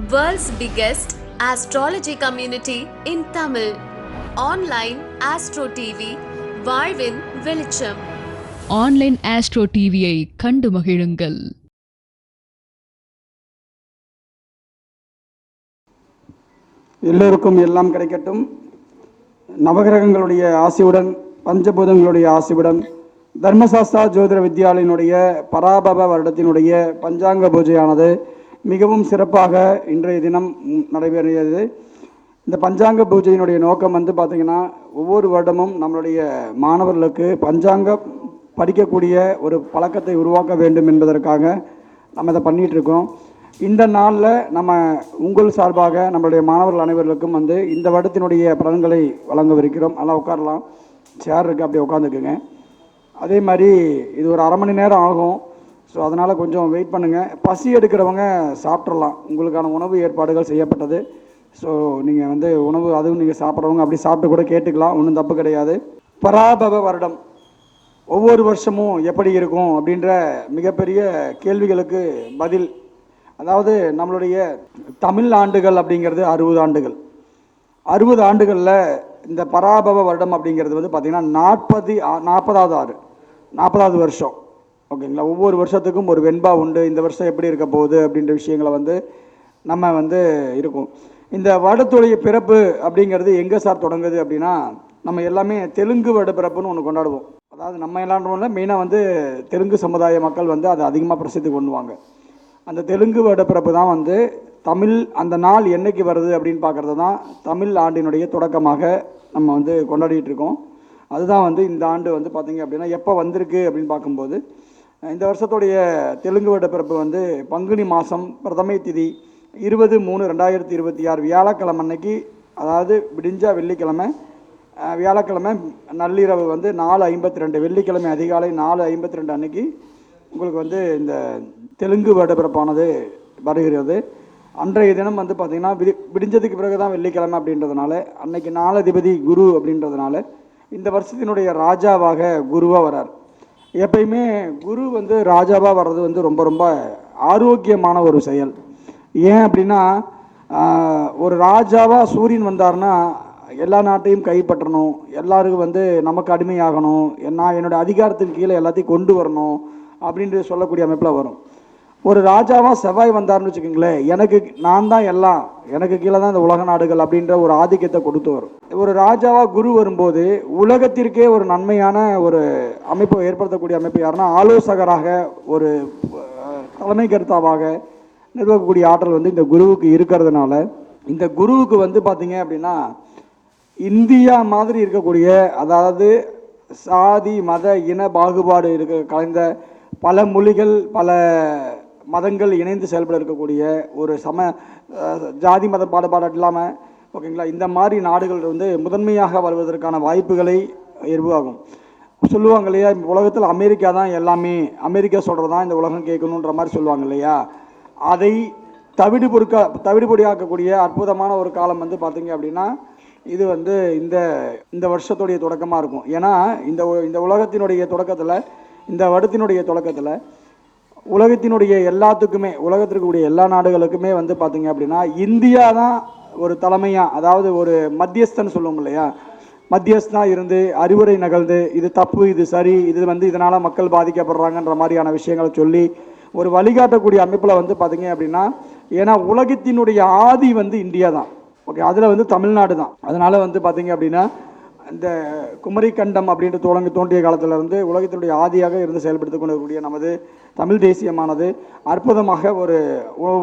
World's biggest astrology community in Tamil. Online Astro TV, வாழ்வின் வெளிச்சம். Online astro டிவியை கண்டு மகிழுங்கள். எல்லோருக்கும் எல்லாம் கிடைக்கட்டும். நவகிரகங்களுடைய ஆசியுடன், பஞ்சபூதங்களுடைய ஆசியுடன், தர்மசாஸ்திரா ஜோதிட வித்யாலயினுடைய பராபவ வருடத்தினுடைய பஞ்சாங்க பூஜையானது மிகவும் சிறப்பாக இன்றைய தினம் நடைபெறுகிறது. இந்த பஞ்சாங்க பூஜையினுடைய நோக்கம் பார்த்திங்கன்னா, ஒவ்வொரு வருடமும் நம்மளுடைய மாணவர்களுக்கு பஞ்சாங்கம் படிக்கக்கூடிய ஒரு பழக்கத்தை உருவாக்க வேண்டும் என்பதற்காக நம்ம இதை பண்ணிகிட்ருக்கோம். இந்த நாளில் நம்ம உங்கள் சார்பாக நம்மளுடைய மாணவர்கள் அனைவர்களுக்கும் இந்த வருடத்தினுடைய பலன்களை வழங்கவிருக்கிறோம். அதெல்லாம் உட்காரலாம், சேர் இருக்குது, அப்படியே உட்காந்துக்குங்க. அதே மாதிரி இது ஒரு அரை மணி நேரம் ஆகும். ஸோ அதனால் கொஞ்சம் வெயிட் பண்ணுங்கள். பசி எடுக்கிறவங்க சாப்பிட்றலாம், உங்களுக்கான உணவு ஏற்பாடுகள் செய்யப்பட்டது. ஸோ நீங்கள் உணவு அதுவும் நீங்கள் சாப்பிட்றவங்க அப்படி சாப்பிட்டு கூட கேட்டுக்கலாம், ஒன்றும் தப்பு கிடையாது. பராபவ வருடம் ஒவ்வொரு வருஷமும் எப்படி இருக்கும் அப்படின்ற மிகப்பெரிய கேள்விகளுக்கு பதில். அதாவது நம்மளுடைய தமிழ் ஆண்டுகள் அப்படிங்கிறது 60 ஆண்டுகள். 60 ஆண்டுகளில் இந்த பராபவ வருடம் அப்படிங்கிறது பார்த்திங்கன்னா 40வது வருஷம். ஓகேங்களா? ஒவ்வொரு வருஷத்துக்கும் ஒரு வெண்பா உண்டு. இந்த வருஷம் எப்படி இருக்க போகுது அப்படின்ற விஷயங்களை நம்ம இருக்கும். இந்த வருடத்துடைய பிறப்பு அப்படிங்கிறது எங்கே சார் தொடங்குது அப்படின்னா, நம்ம எல்லாமே தெலுங்கு வருட பிறப்புன்னு ஒன்று கொண்டாடுவோம். அதாவது நம்ம எல்லான்றோம்ல மெயினாக தெலுங்கு சமுதாய மக்கள் அதை அதிகமாக பிரசித்தி கொண்டுவாங்க. அந்த தெலுங்கு வருட பிறப்பு தான் தமிழ் அந்த நாள் என்னைக்கு வருது அப்படின்னு பார்க்குறது தான் தமிழ் ஆண்டினுடைய தொடக்கமாக நம்ம கொண்டாடிட்டு இருக்கோம். அதுதான் இந்த ஆண்டு பார்த்திங்க அப்படின்னா எப்போ வந்திருக்கு அப்படின்னு பார்க்கும்போது, இந்த வருஷத்துடைய தெலுங்கு வருட பிறப்பு பங்குனி மாதம் பிரதமை திதி 20/3/2026 வியாழக்கிழமை அன்னைக்கு, அதாவது விடிஞ்சா வெள்ளிக்கிழமை, வியாழக்கிழமை நள்ளிரவு 4:52, வெள்ளிக்கிழமை அதிகாலை 4:52 அன்னைக்கு உங்களுக்கு இந்த தெலுங்கு வருட பிறப்பானது வருகிறது. அன்றைய தினம் பார்த்திங்கன்னா விடிஞ்சதுக்கு பிறகு தான் வெள்ளிக்கிழமை அப்படின்றதுனால, அன்னைக்கு நாலதிபதி குரு அப்படின்றதுனால இந்த வருஷத்தினுடைய ராஜாவாக குருவாக வரார். எப்பயுமே குரு ராஜாவாக வர்றது ரொம்ப ரொம்ப ஆரோக்கியமான ஒரு செயல். ஏன் அப்படின்னா, ஒரு ராஜாவாக சூரியன் வந்தார்னா எல்லா நாட்டையும் கைப்பற்றணும், எல்லாருக்கும் நமக்கு அடிமையாகணும், நான் என்னோடய அதிகாரத்தின் கீழே எல்லாத்தையும் கொண்டு வரணும் அப்படின்ட்டு சொல்லக்கூடிய அமைப்பில் வரும். ஒரு ராஜாவாக செவ்வாய் வந்தார்னு வச்சுக்கோங்களேன், நான் தான் எல்லாம், எனக்கு கீழே தான் இந்த உலக நாடுகள் அப்படின்ற ஒரு ஆதிக்கத்தை கொடுத்து வரும். ஒரு ராஜாவாக குரு வரும்போது உலகத்திற்கே ஒரு நன்மையான ஒரு அமைப்பை ஏற்படுத்தக்கூடிய அமைப்பு யாருன்னா, ஆலோசகராக, ஒரு தலைமை கருத்தாவாக நிர்வகிக்கக்கூடிய ஆற்றல் இந்த குருவுக்கு இருக்கிறதுனால, இந்த குருவுக்கு பார்த்தீங்க அப்படின்னா இந்தியா மாதிரி இருக்கக்கூடிய, அதாவது சாதி மத இன பாகுபாடு கலைந்த பல மொழிகள் பல மதங்கள் இணைந்து செயல்பட இருக்கக்கூடிய ஒரு ஜாதி மத பாடுபாடு இல்லாமல், ஓகேங்களா, இந்த மாதிரி நாடுகள் முதன்மையாக வருவதற்கான வாய்ப்புகளை உருவாகும். சொல்லுவாங்க இல்லையா, உலகத்தில் அமெரிக்கா தான் எல்லாமே, அமெரிக்கா சொல்கிறது தான் இந்த உலகம் கேட்கணுன்ற மாதிரி சொல்லுவாங்க இல்லையா. அதை தவிடுபொடியாக்கக்கூடிய அற்புதமான ஒரு காலம் பார்த்திங்க அப்படின்னா இது இந்த வருஷத்துடைய தொடக்கமாக இருக்கும். ஏன்னா இந்த உலகத்தினுடைய தொடக்கத்தில், இந்த வருடத்தினுடைய தொடக்கத்தில் உலகத்தினுடைய எல்லாத்துக்குமே, உலகத்திற்கு கூடிய எல்லா நாடுகளுக்குமே பார்த்திங்க அப்படின்னா இந்தியா தான் ஒரு தலைமையாக, அதாவது ஒரு மத்தியஸ்தன் சொல்லுவோம் இல்லையா, மத்தியஸ்தனா இருந்து அறிவுரை நகர்ந்து இது தப்பு, இது சரி, இது இதனால் மக்கள் பாதிக்கப்படுறாங்கன்ற மாதிரியான விஷயங்களை சொல்லி ஒரு வழிகாட்டக்கூடிய அமைப்பில் பார்த்திங்க அப்படின்னா, ஏன்னா உலகத்தினுடைய ஆதி இந்தியா தான். ஓகே, அதில் தமிழ்நாடு தான். அதனால் பார்த்திங்க அப்படின்னா இந்த குமரி கண்டம் அப்படின்ட்டு தோன்றிய காலத்திலிருந்து உலகத்தினுடைய ஆதியாக இருந்து செயல்படுத்திக் கொண்டிருக்கக்கூடிய நமது தமிழ் தேசியமானது அற்புதமாக ஒரு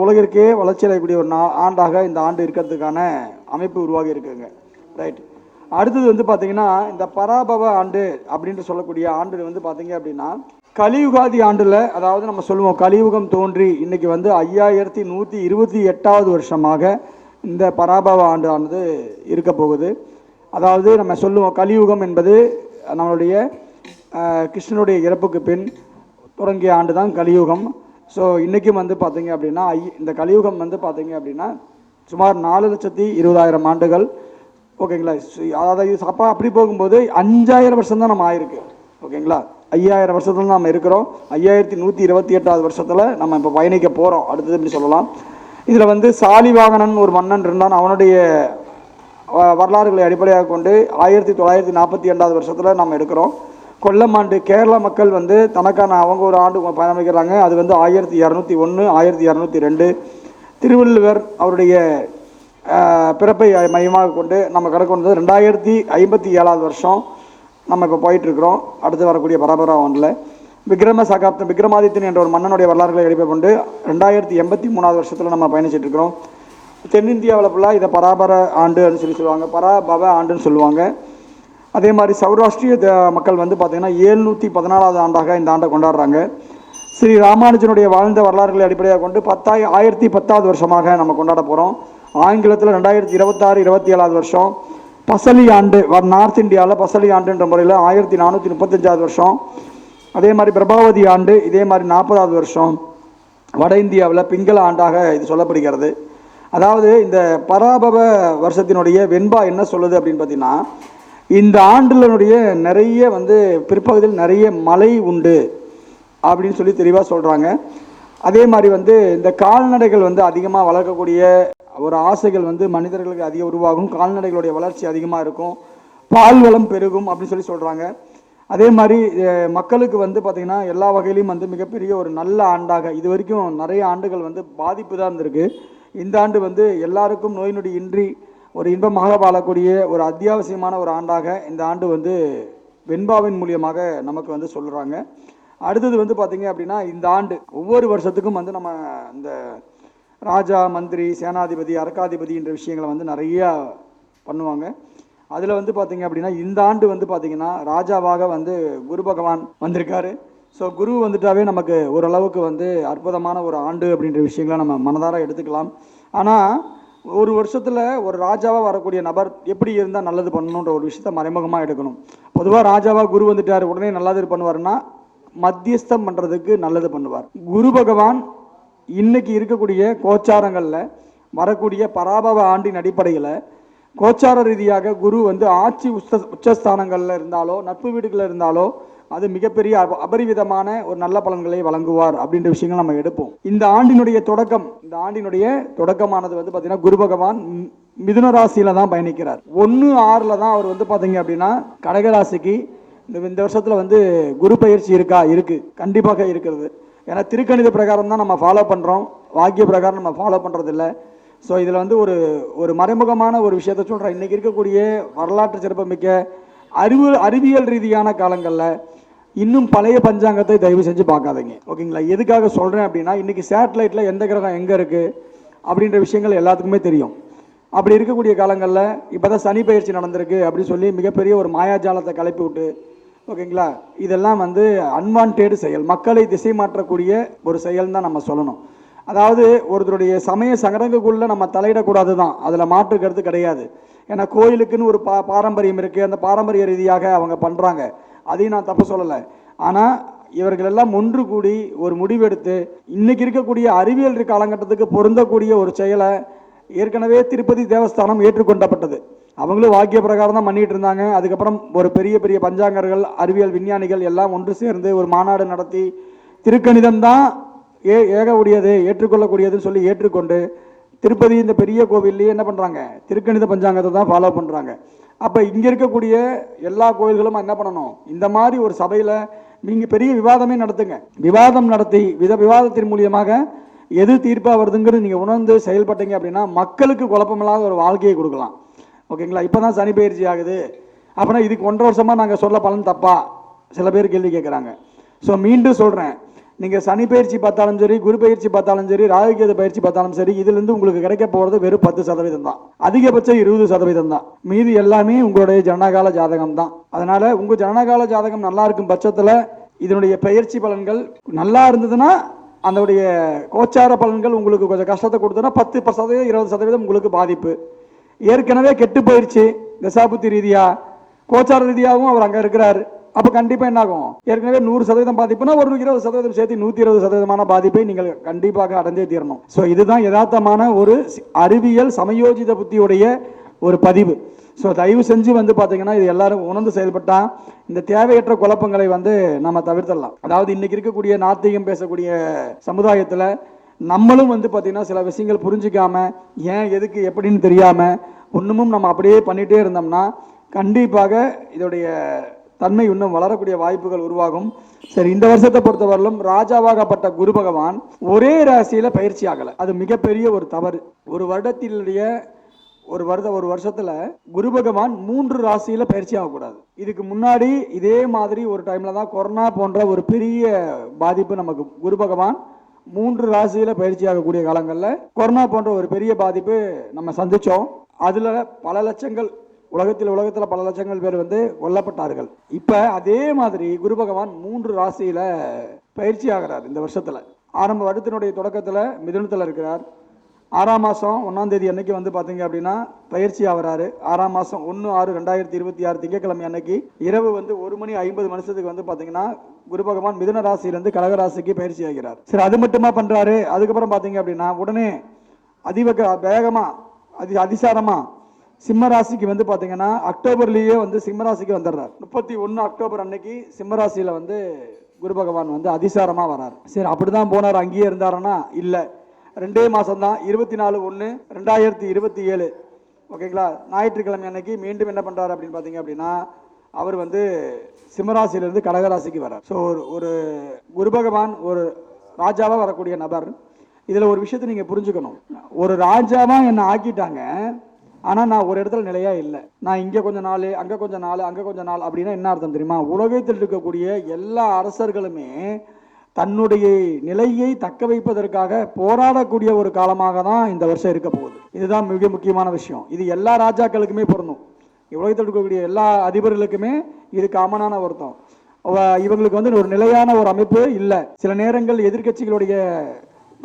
உலகிற்கே வளர்ச்சி அடையக்கூடிய ஒரு ஆண்டாக இந்த ஆண்டு இருக்கிறதுக்கான அமைப்பு உருவாகி இருக்குங்க. ரைட். அடுத்தது பார்த்திங்கன்னா இந்த பராபவ ஆண்டு அப்படின்ட்டு சொல்லக்கூடிய ஆண்டு பார்த்திங்க அப்படின்னா கலியுகாதி ஆண்டில், அதாவது நம்ம சொல்லுவோம் கலியுகம் தோன்றி இன்னைக்கு 5128வது வருஷமாக இந்த பராபவ ஆண்டு ஆனது இருக்க போகுது. அதாவது நம்ம சொல்லுவோம் கலியுகம் என்பது நம்மளுடைய கிருஷ்ணனுடைய இறப்புக்கு பின் தொடங்கிய ஆண்டு தான் கலியுகம். ஸோ இன்றைக்கும் பார்த்திங்க அப்படின்னா இந்த கலியுகம் பார்த்திங்க அப்படின்னா சுமார் 4,20,000 ஆண்டுகள். ஓகேங்களா? அதாவது அப்படி போகும்போது 5000 வருஷம் தான் நம்ம ஆயிருக்கு. ஓகேங்களா? 5000 வருஷத்துல நம்ம இருக்கிறோம். 5128வது வருஷத்தில் நம்ம இப்போ பயணிக்க போகிறோம் அடுத்தது இப்படி சொல்லலாம். இதில் வந்து சாலிவாகனன் ஒரு மன்னன் இருந்தான். அவனுடைய வரலாறுகளை அடிப்படையாக கொண்டு 1942 வருஷத்தில் நம்ம எடுக்கிறோம். கொல்லம் ஆண்டு கேரள மக்கள் வந்து தனக்கான அவங்க ஒரு ஆண்டு பயணமிக்கிறாங்க. அது வந்து 1201, 1202. திருவள்ளுவர் அவருடைய பிறப்பை மையமாக கொண்டு நம்ம கணக்கு வந்தது 2057 வருஷம் நம்ம இப்போ போயிட்டுருக்கிறோம். அடுத்து வரக்கூடிய பரபரா ஒன்றில் விக்ரமாதித்தன் என்ற ஒரு மன்னனுடைய வரலாறுகளை அடிப்படை கொண்டு 2083 வருஷத்தில் நம்ம பயணிச்சிட்ருக்கிறோம். தென்னிந்தியாவில் ஃபுல்லாக இதை பராபர ஆண்டுன்னு சொல்லுவாங்க, பராபவ ஆண்டுன்னு சொல்லுவாங்க. அதே மாதிரி சௌராஷ்டிரிய மக்கள் வந்து பார்த்திங்கன்னா 714வது ஆண்டாக இந்த ஆண்டை கொண்டாடுறாங்க. ஸ்ரீ ராமானுஜனுடைய வாழ்ந்த வரலாறுகளை அடிப்படையாக கொண்டு 1010வது வருஷமாக நம்ம கொண்டாட போகிறோம். ஆங்கிலத்தில் 2026, 27வது வருஷம். பசலி ஆண்டு நார்த் இந்தியாவில் பசலி ஆண்டுன்ற முறையில் 1435வது வருஷம். அதே மாதிரி பிரபாவதி ஆண்டு இதே மாதிரி 40வது வருஷம். வட இந்தியாவில் பிங்கள ஆண்டாக இது சொல்லப்படுகிறது. அதாவது இந்த பராபவ வருஷத்தினுடைய வெண்பா என்ன சொல்லுது அப்படின்னு பார்த்தீங்கன்னா, இந்த ஆண்டினுடைய நிறைய வந்து பிற்பகுதியில் நிறைய மழை உண்டு அப்படின்னு சொல்லி தெளிவாக சொல்கிறாங்க. அதே மாதிரி வந்து இந்த கால்நடைகள் வந்து அதிகமாக வளர்க்கக்கூடிய ஒரு ஆசைகள் வந்து மனிதர்களுக்கு அதிகம் உருவாகும், கால்நடைகளுடைய வளர்ச்சி அதிகமாக இருக்கும், பால் வளம் பெருகும் அப்படின்னு சொல்லி சொல்கிறாங்க. அதே மாதிரி மக்களுக்கு வந்து பார்த்திங்கன்னா எல்லா வகையிலையும் வந்து மிகப்பெரிய ஒரு நல்ல ஆண்டாக, இது வரைக்கும் நிறைய ஆண்டுகள் வந்து பாதிப்பு தான் இருந்திருக்கு. இந்த ஆண்டு வந்து எல்லாருக்கும் நோய் நொடி இன்றி ஒரு இன்பமாக வாழக்கூடிய ஒரு அத்தியாவசியமான ஒரு ஆண்டாக இந்த ஆண்டு வந்து வெண்பாவின் மூலியமாக நமக்கு வந்து சொல்கிறாங்க. அடுத்தது வந்து பார்த்திங்க அப்படின்னா, இந்த ஆண்டு ஒவ்வொரு வருஷத்துக்கும் வந்து நம்ம இந்த ராஜா, மந்திரி, சேனாதிபதி, அரக்காதிபதி என்ற விஷயங்களை வந்து நிறையா பண்ணுவாங்க. அதில் வந்து பார்த்திங்க அப்படின்னா இந்த ஆண்டு வந்து பார்த்திங்கன்னா ராஜாவாக வந்து குரு பகவான் வந்திருக்காரு. ஸோ குரு வந்துட்டாவே நமக்கு ஓரளவுக்கு வந்து அற்புதமான ஒரு ஆண்டு அப்படின்ற விஷயங்களை நம்ம மனதார எடுத்துக்கலாம். ஆனால் ஒரு வருஷத்தில் ஒரு ராஜாவாக வரக்கூடிய நபர் எப்படி இருந்தால் நல்லது பண்ணணுன்ற ஒரு விஷயத்த மறைமுகமாக எடுக்கணும். பொதுவாக ராஜாவாக குரு வந்துட்டார் உடனே நல்லது பண்ணுவார்னா மத்தியஸ்தம் பண்ணுறதுக்கு நல்லது பண்ணுவார். குரு பகவான் இன்னைக்கு இருக்கக்கூடிய கோச்சாரங்களில் வரக்கூடிய பராபவ ஆண்டின் அடிப்படையில் கோச்சார ரீதியாக குரு வந்து ஆட்சி உச்சஸ்தானங்களில் இருந்தாலோ நட்பு வீடுகளில் இருந்தாலோ அது மிகப்பெரிய அபரிவிதமான ஒரு நல்ல பலன்களை வழங்குவார் அப்படின்ற விஷயங்கள் நம்ம எடுப்போம். இந்த ஆண்டினுடைய தொடக்கமானது வந்து பார்த்தீங்கன்னா குரு பகவான் மிதுன ராசியில தான் பயணிக்கிறார். 1/6 தான் அவர் வந்து பார்த்தீங்க அப்படின்னா கடகராசிக்கு இந்த வருஷத்துல வந்து குரு பயிற்சி இருக்கு கண்டிப்பாக இருக்கிறது. ஏன்னா திருக்கணித பிரகாரம் தான் நம்ம ஃபாலோ பண்றோம், வாக்கிய பிரகாரம் நம்ம ஃபாலோ பண்றது இல்லை. ஸோ இதில் வந்து ஒரு மறைமுகமான ஒரு விஷயத்த சொல்கிறேன். இன்றைக்கி இருக்கக்கூடிய வரலாற்று சிறப்புமிக்க அறிவியல் ரீதியான காலங்களில் இன்னும் பழைய பஞ்சாங்கத்தை தயவு செஞ்சு பார்க்காதீங்க, ஓகேங்களா? எதுக்காக சொல்கிறேன் அப்படின்னா, இன்றைக்கி சேட்டலைட்டில் எந்த கிரகம் எங்கே இருக்குது அப்படின்ற விஷயங்கள் எல்லாத்துக்குமே தெரியும். அப்படி இருக்கக்கூடிய காலங்களில் இப்போ தான் சனி பயிற்சி நடந்திருக்கு அப்படின்னு சொல்லி மிகப்பெரிய ஒரு மாயாஜாலத்தை கிளப்பி விட்டு, ஓகேங்களா, இதெல்லாம் வந்து அன்வான்டேடு செயல், மக்களை திசை மாற்றக்கூடிய ஒரு செயல் தான் நம்ம சொல்லணும். அதாவது ஒருத்தருடைய சமய சடங்குக்குள்ளே நம்ம தலையிடக்கூடாது தான், அதில் மாற்று கருத்து கிடையாது. ஏன்னா கோயிலுக்குன்னு ஒரு பாரம்பரியம் இருக்குது, அந்த பாரம்பரிய ரீதியாக அவங்க பண்ணுறாங்க, அதையும் நான் தப்பு சொல்லலை. ஆனால் இவர்கள் எல்லாம் ஒன்று கூடி ஒரு முடிவெடுத்து இன்னைக்கு இருக்கக்கூடிய அறிவியல் காலகட்டத்துக்கு பொருந்தக்கூடிய ஒரு செயலை ஏற்கனவே திருப்பதி தேவஸ்தானம் ஏற்றுக்கொண்டப்பட்டது. அவங்களும் வாக்கிய பிரகாரம் தான் பண்ணிட்டு இருந்தாங்க. அதுக்கப்புறம் ஒரு பெரிய பெரிய பஞ்சாங்கர்கள், அறிவியல் விஞ்ஞானிகள் எல்லாம் ஒன்று சேர்ந்து ஒரு மாநாடு நடத்தி திருக்கணிதம் தான் ஏக உடையது, ஏற்றுக்கொள்ளக்கூடியதுன்னு சொல்லி ஏற்றுக்கொண்டு திருப்பதி இந்த பெரிய கோவில்லையே என்ன பண்ணுறாங்க, திருக்கணித பஞ்சாங்கத்தை தான் ஃபாலோ பண்ணுறாங்க. அப்போ இங்கே இருக்கக்கூடிய எல்லா கோயில்களும் என்ன பண்ணணும், இந்த மாதிரி ஒரு சபையில் நீங்கள் பெரிய விவாதமே நடத்துங்க. விவாதம் நடத்தி விவாதத்தின் மூலியமாக எது தீர்ப்பாக வருதுங்கிறது நீங்கள் உணர்ந்து செயல்பட்டீங்க அப்படின்னா மக்களுக்கு குழப்பமில்லாத ஒரு வாழ்க்கையை கொடுக்கலாம், ஓகேங்களா? இப்போ தான் சனி பயிற்சி ஆகுது அப்படின்னா இதுக்கு 1.5 வருஷமாக நாங்கள் சொல்ல பலன் தப்பா சில பேர் கேள்வி கேட்குறாங்க. ஸோ மீண்டும் சொல்கிறேன், நீங்கள் சனி பயிற்சி பார்த்தாலும் சரி, குரு பயிற்சி பார்த்தாலும் சரி, ராகுகேது பயிற்சி பார்த்தாலும் சரி, இதுலேருந்து உங்களுக்கு கிடைக்க போகிறது வெறும் 10% தான், அதிகபட்சம் 20% தான். மீதி எல்லாமே உங்களுடைய ஜனனகால ஜாதகம் தான். அதனால் உங்கள் ஜனனகால ஜாதகம் நல்லா இருக்கும் பட்சத்தில் இதனுடைய பயிற்சி பலன்கள் நல்லா இருந்ததுன்னா அதனுடைய கோச்சார பலன்கள் உங்களுக்கு கொஞ்சம் கஷ்டத்தை கொடுத்தோன்னா 10%, 20% உங்களுக்கு பாதிப்பு. ஏற்கனவே கெட்டு போயிடுச்சு தசாபுத்தி ரீதியாக, கோச்சார ரீதியாகவும் அவர் அங்கே இருக்கிறார். அப்போ கண்டிப்பாக என்ன ஆகும், ஏற்கனவே 100% பாதிப்புனா ஒரு 20% சேர்த்து 120% பாதிப்பை நீங்கள் கண்டிப்பாக அடைஞ்சே தீரணும். ஸோ இதுதான் யதார்த்தமான ஒரு அறிவியல் சமயோஜித புத்தியுடைய ஒரு பதிவு. ஸோ தயவு செஞ்சு வந்து பார்த்தீங்கன்னா இது எல்லாரும் உணர்ந்து செயல்பட்டால் இந்த தேவையற்ற குழப்பங்களை வந்து நம்ம தவிர்த்திடலாம். அதாவது இன்னைக்கு இருக்கக்கூடிய நாத்திகம் பேசக்கூடிய சமுதாயத்தில் நம்மளும் வந்து பார்த்திங்கன்னா சில விஷயங்கள் புரிஞ்சிக்காமல் ஏன் எதுக்கு எப்படின்னு தெரியாமல் ஒன்றுமும் நம்ம அப்படியே பண்ணிகிட்டே இருந்தோம்னா கண்டிப்பாக இதோடைய தன்மை இன்னும் வளரக்கூடிய வாய்ப்புகள் உருவாகும். சரி, இந்த வருஷத்தை பொறுத்தவரையிலும் ராஜாவாகப்பட்ட குரு பகவான் ஒரே ராசியில் பயிற்சி ஆகலை. அது மிகப்பெரிய ஒரு தவறு. ஒரு வருஷத்துல குரு பகவான் 3 ராசியில பயிற்சி ஆகக்கூடாது. இதுக்கு முன்னாடி இதே மாதிரி ஒரு டைம்ல தான் கொரோனா போன்ற ஒரு பெரிய பாதிப்பு நமக்கு குரு பகவான் 3 ராசியில பயிற்சி ஆகக்கூடிய காலங்களில் கொரோனா போன்ற ஒரு பெரிய பாதிப்பு நம்ம சந்திச்சோம். அதுல பல லட்சங்கள் உலகத்தில் பல லட்சங்கள் பேர் வந்து கொல்லப்பட்டார்கள். இப்ப அதே மாதிரி குரு பகவான் 3 ராசியில பயிற்சி ஆகிறார். இந்த வருஷத்துல ஆரம்ப வருடத்தினுடைய தொடக்கத்துல மிதுனத்துல இருக்கிறார். 6ஆம் மாதம் 1ஆம் தேதி அன்னைக்கு வந்து பார்த்தீங்க அப்படின்னா பயிற்சி ஆகிறாரு. 6ஆம் மாதம் 1/6/2026 திங்கட்கிழமை அன்னைக்கு இரவு வந்து 1:50 வந்து பார்த்தீங்கன்னா குரு பகவான் மிதுன ராசியிலிருந்து கடக ராசிக்கு பயிற்சி ஆகிறார். சரி, அது மட்டுமா பண்றாரு. அதுக்கப்புறம் பார்த்தீங்க அப்படின்னா உடனே வேகமா அதிசாரமா சிம்ம ராசிக்கு வந்து பார்த்தீங்கன்னா அக்டோபர்லேயே வந்து சிம்ம ராசிக்கு வந்துடுறார். 31 அக்டோபர் அன்னைக்கு சிம்ம ராசியில வந்து குரு பகவான் வந்து அதிசாரமா வரார். சரி, அப்படிதான் போனார். அங்கேயே இருந்தாருன்னா இல்லை, 2 மாதம் தான். 24/1/2027 ஓகேங்களா, ஞாயிற்றுக்கிழமை அன்னைக்கு மீண்டும் என்ன பண்றாரு அப்படின்னு பார்த்தீங்க அப்படின்னா அவர் வந்து சிம்மராசியிலிருந்து கடகராசிக்கு வரார். ஸோ ஒரு குரு பகவான் ஒரு ராஜாவா வரக்கூடிய நபர். இதுல ஒரு விஷயத்தை நீங்க புரிஞ்சுக்கணும். ஒரு ராஜாவா என்னை ஆக்கிட்டாங்க, ஆனா நான் ஒரு இடத்துல நிலையா இல்லை. நான் இங்க கொஞ்ச நாள், அங்க கொஞ்ச நாள், அங்க கொஞ்ச நாள் அப்படின்னா என்ன அர்த்தம் தெரியுமா? உலகத்தில் இருக்கக்கூடிய எல்லா அரசர்களுமே தன்னுடைய நிலையை தக்க வைப்பதற்காக போராடக்கூடிய ஒரு காலமாக தான் இந்த வருஷம் இருக்க போகுது. இதுதான் மிக முக்கியமான விஷயம். இது எல்லா ராஜாக்களுக்குமே பொருந்தும். உலகத்தில் இருக்கக்கூடிய எல்லா அதிபர்களுக்குமே இது காமனான ஒருத்தம். இவங்களுக்கு வந்து ஒரு நிலையான ஒரு அமைப்பு இல்லை. சில நேரங்கள் எதிர்கட்சிகளுடைய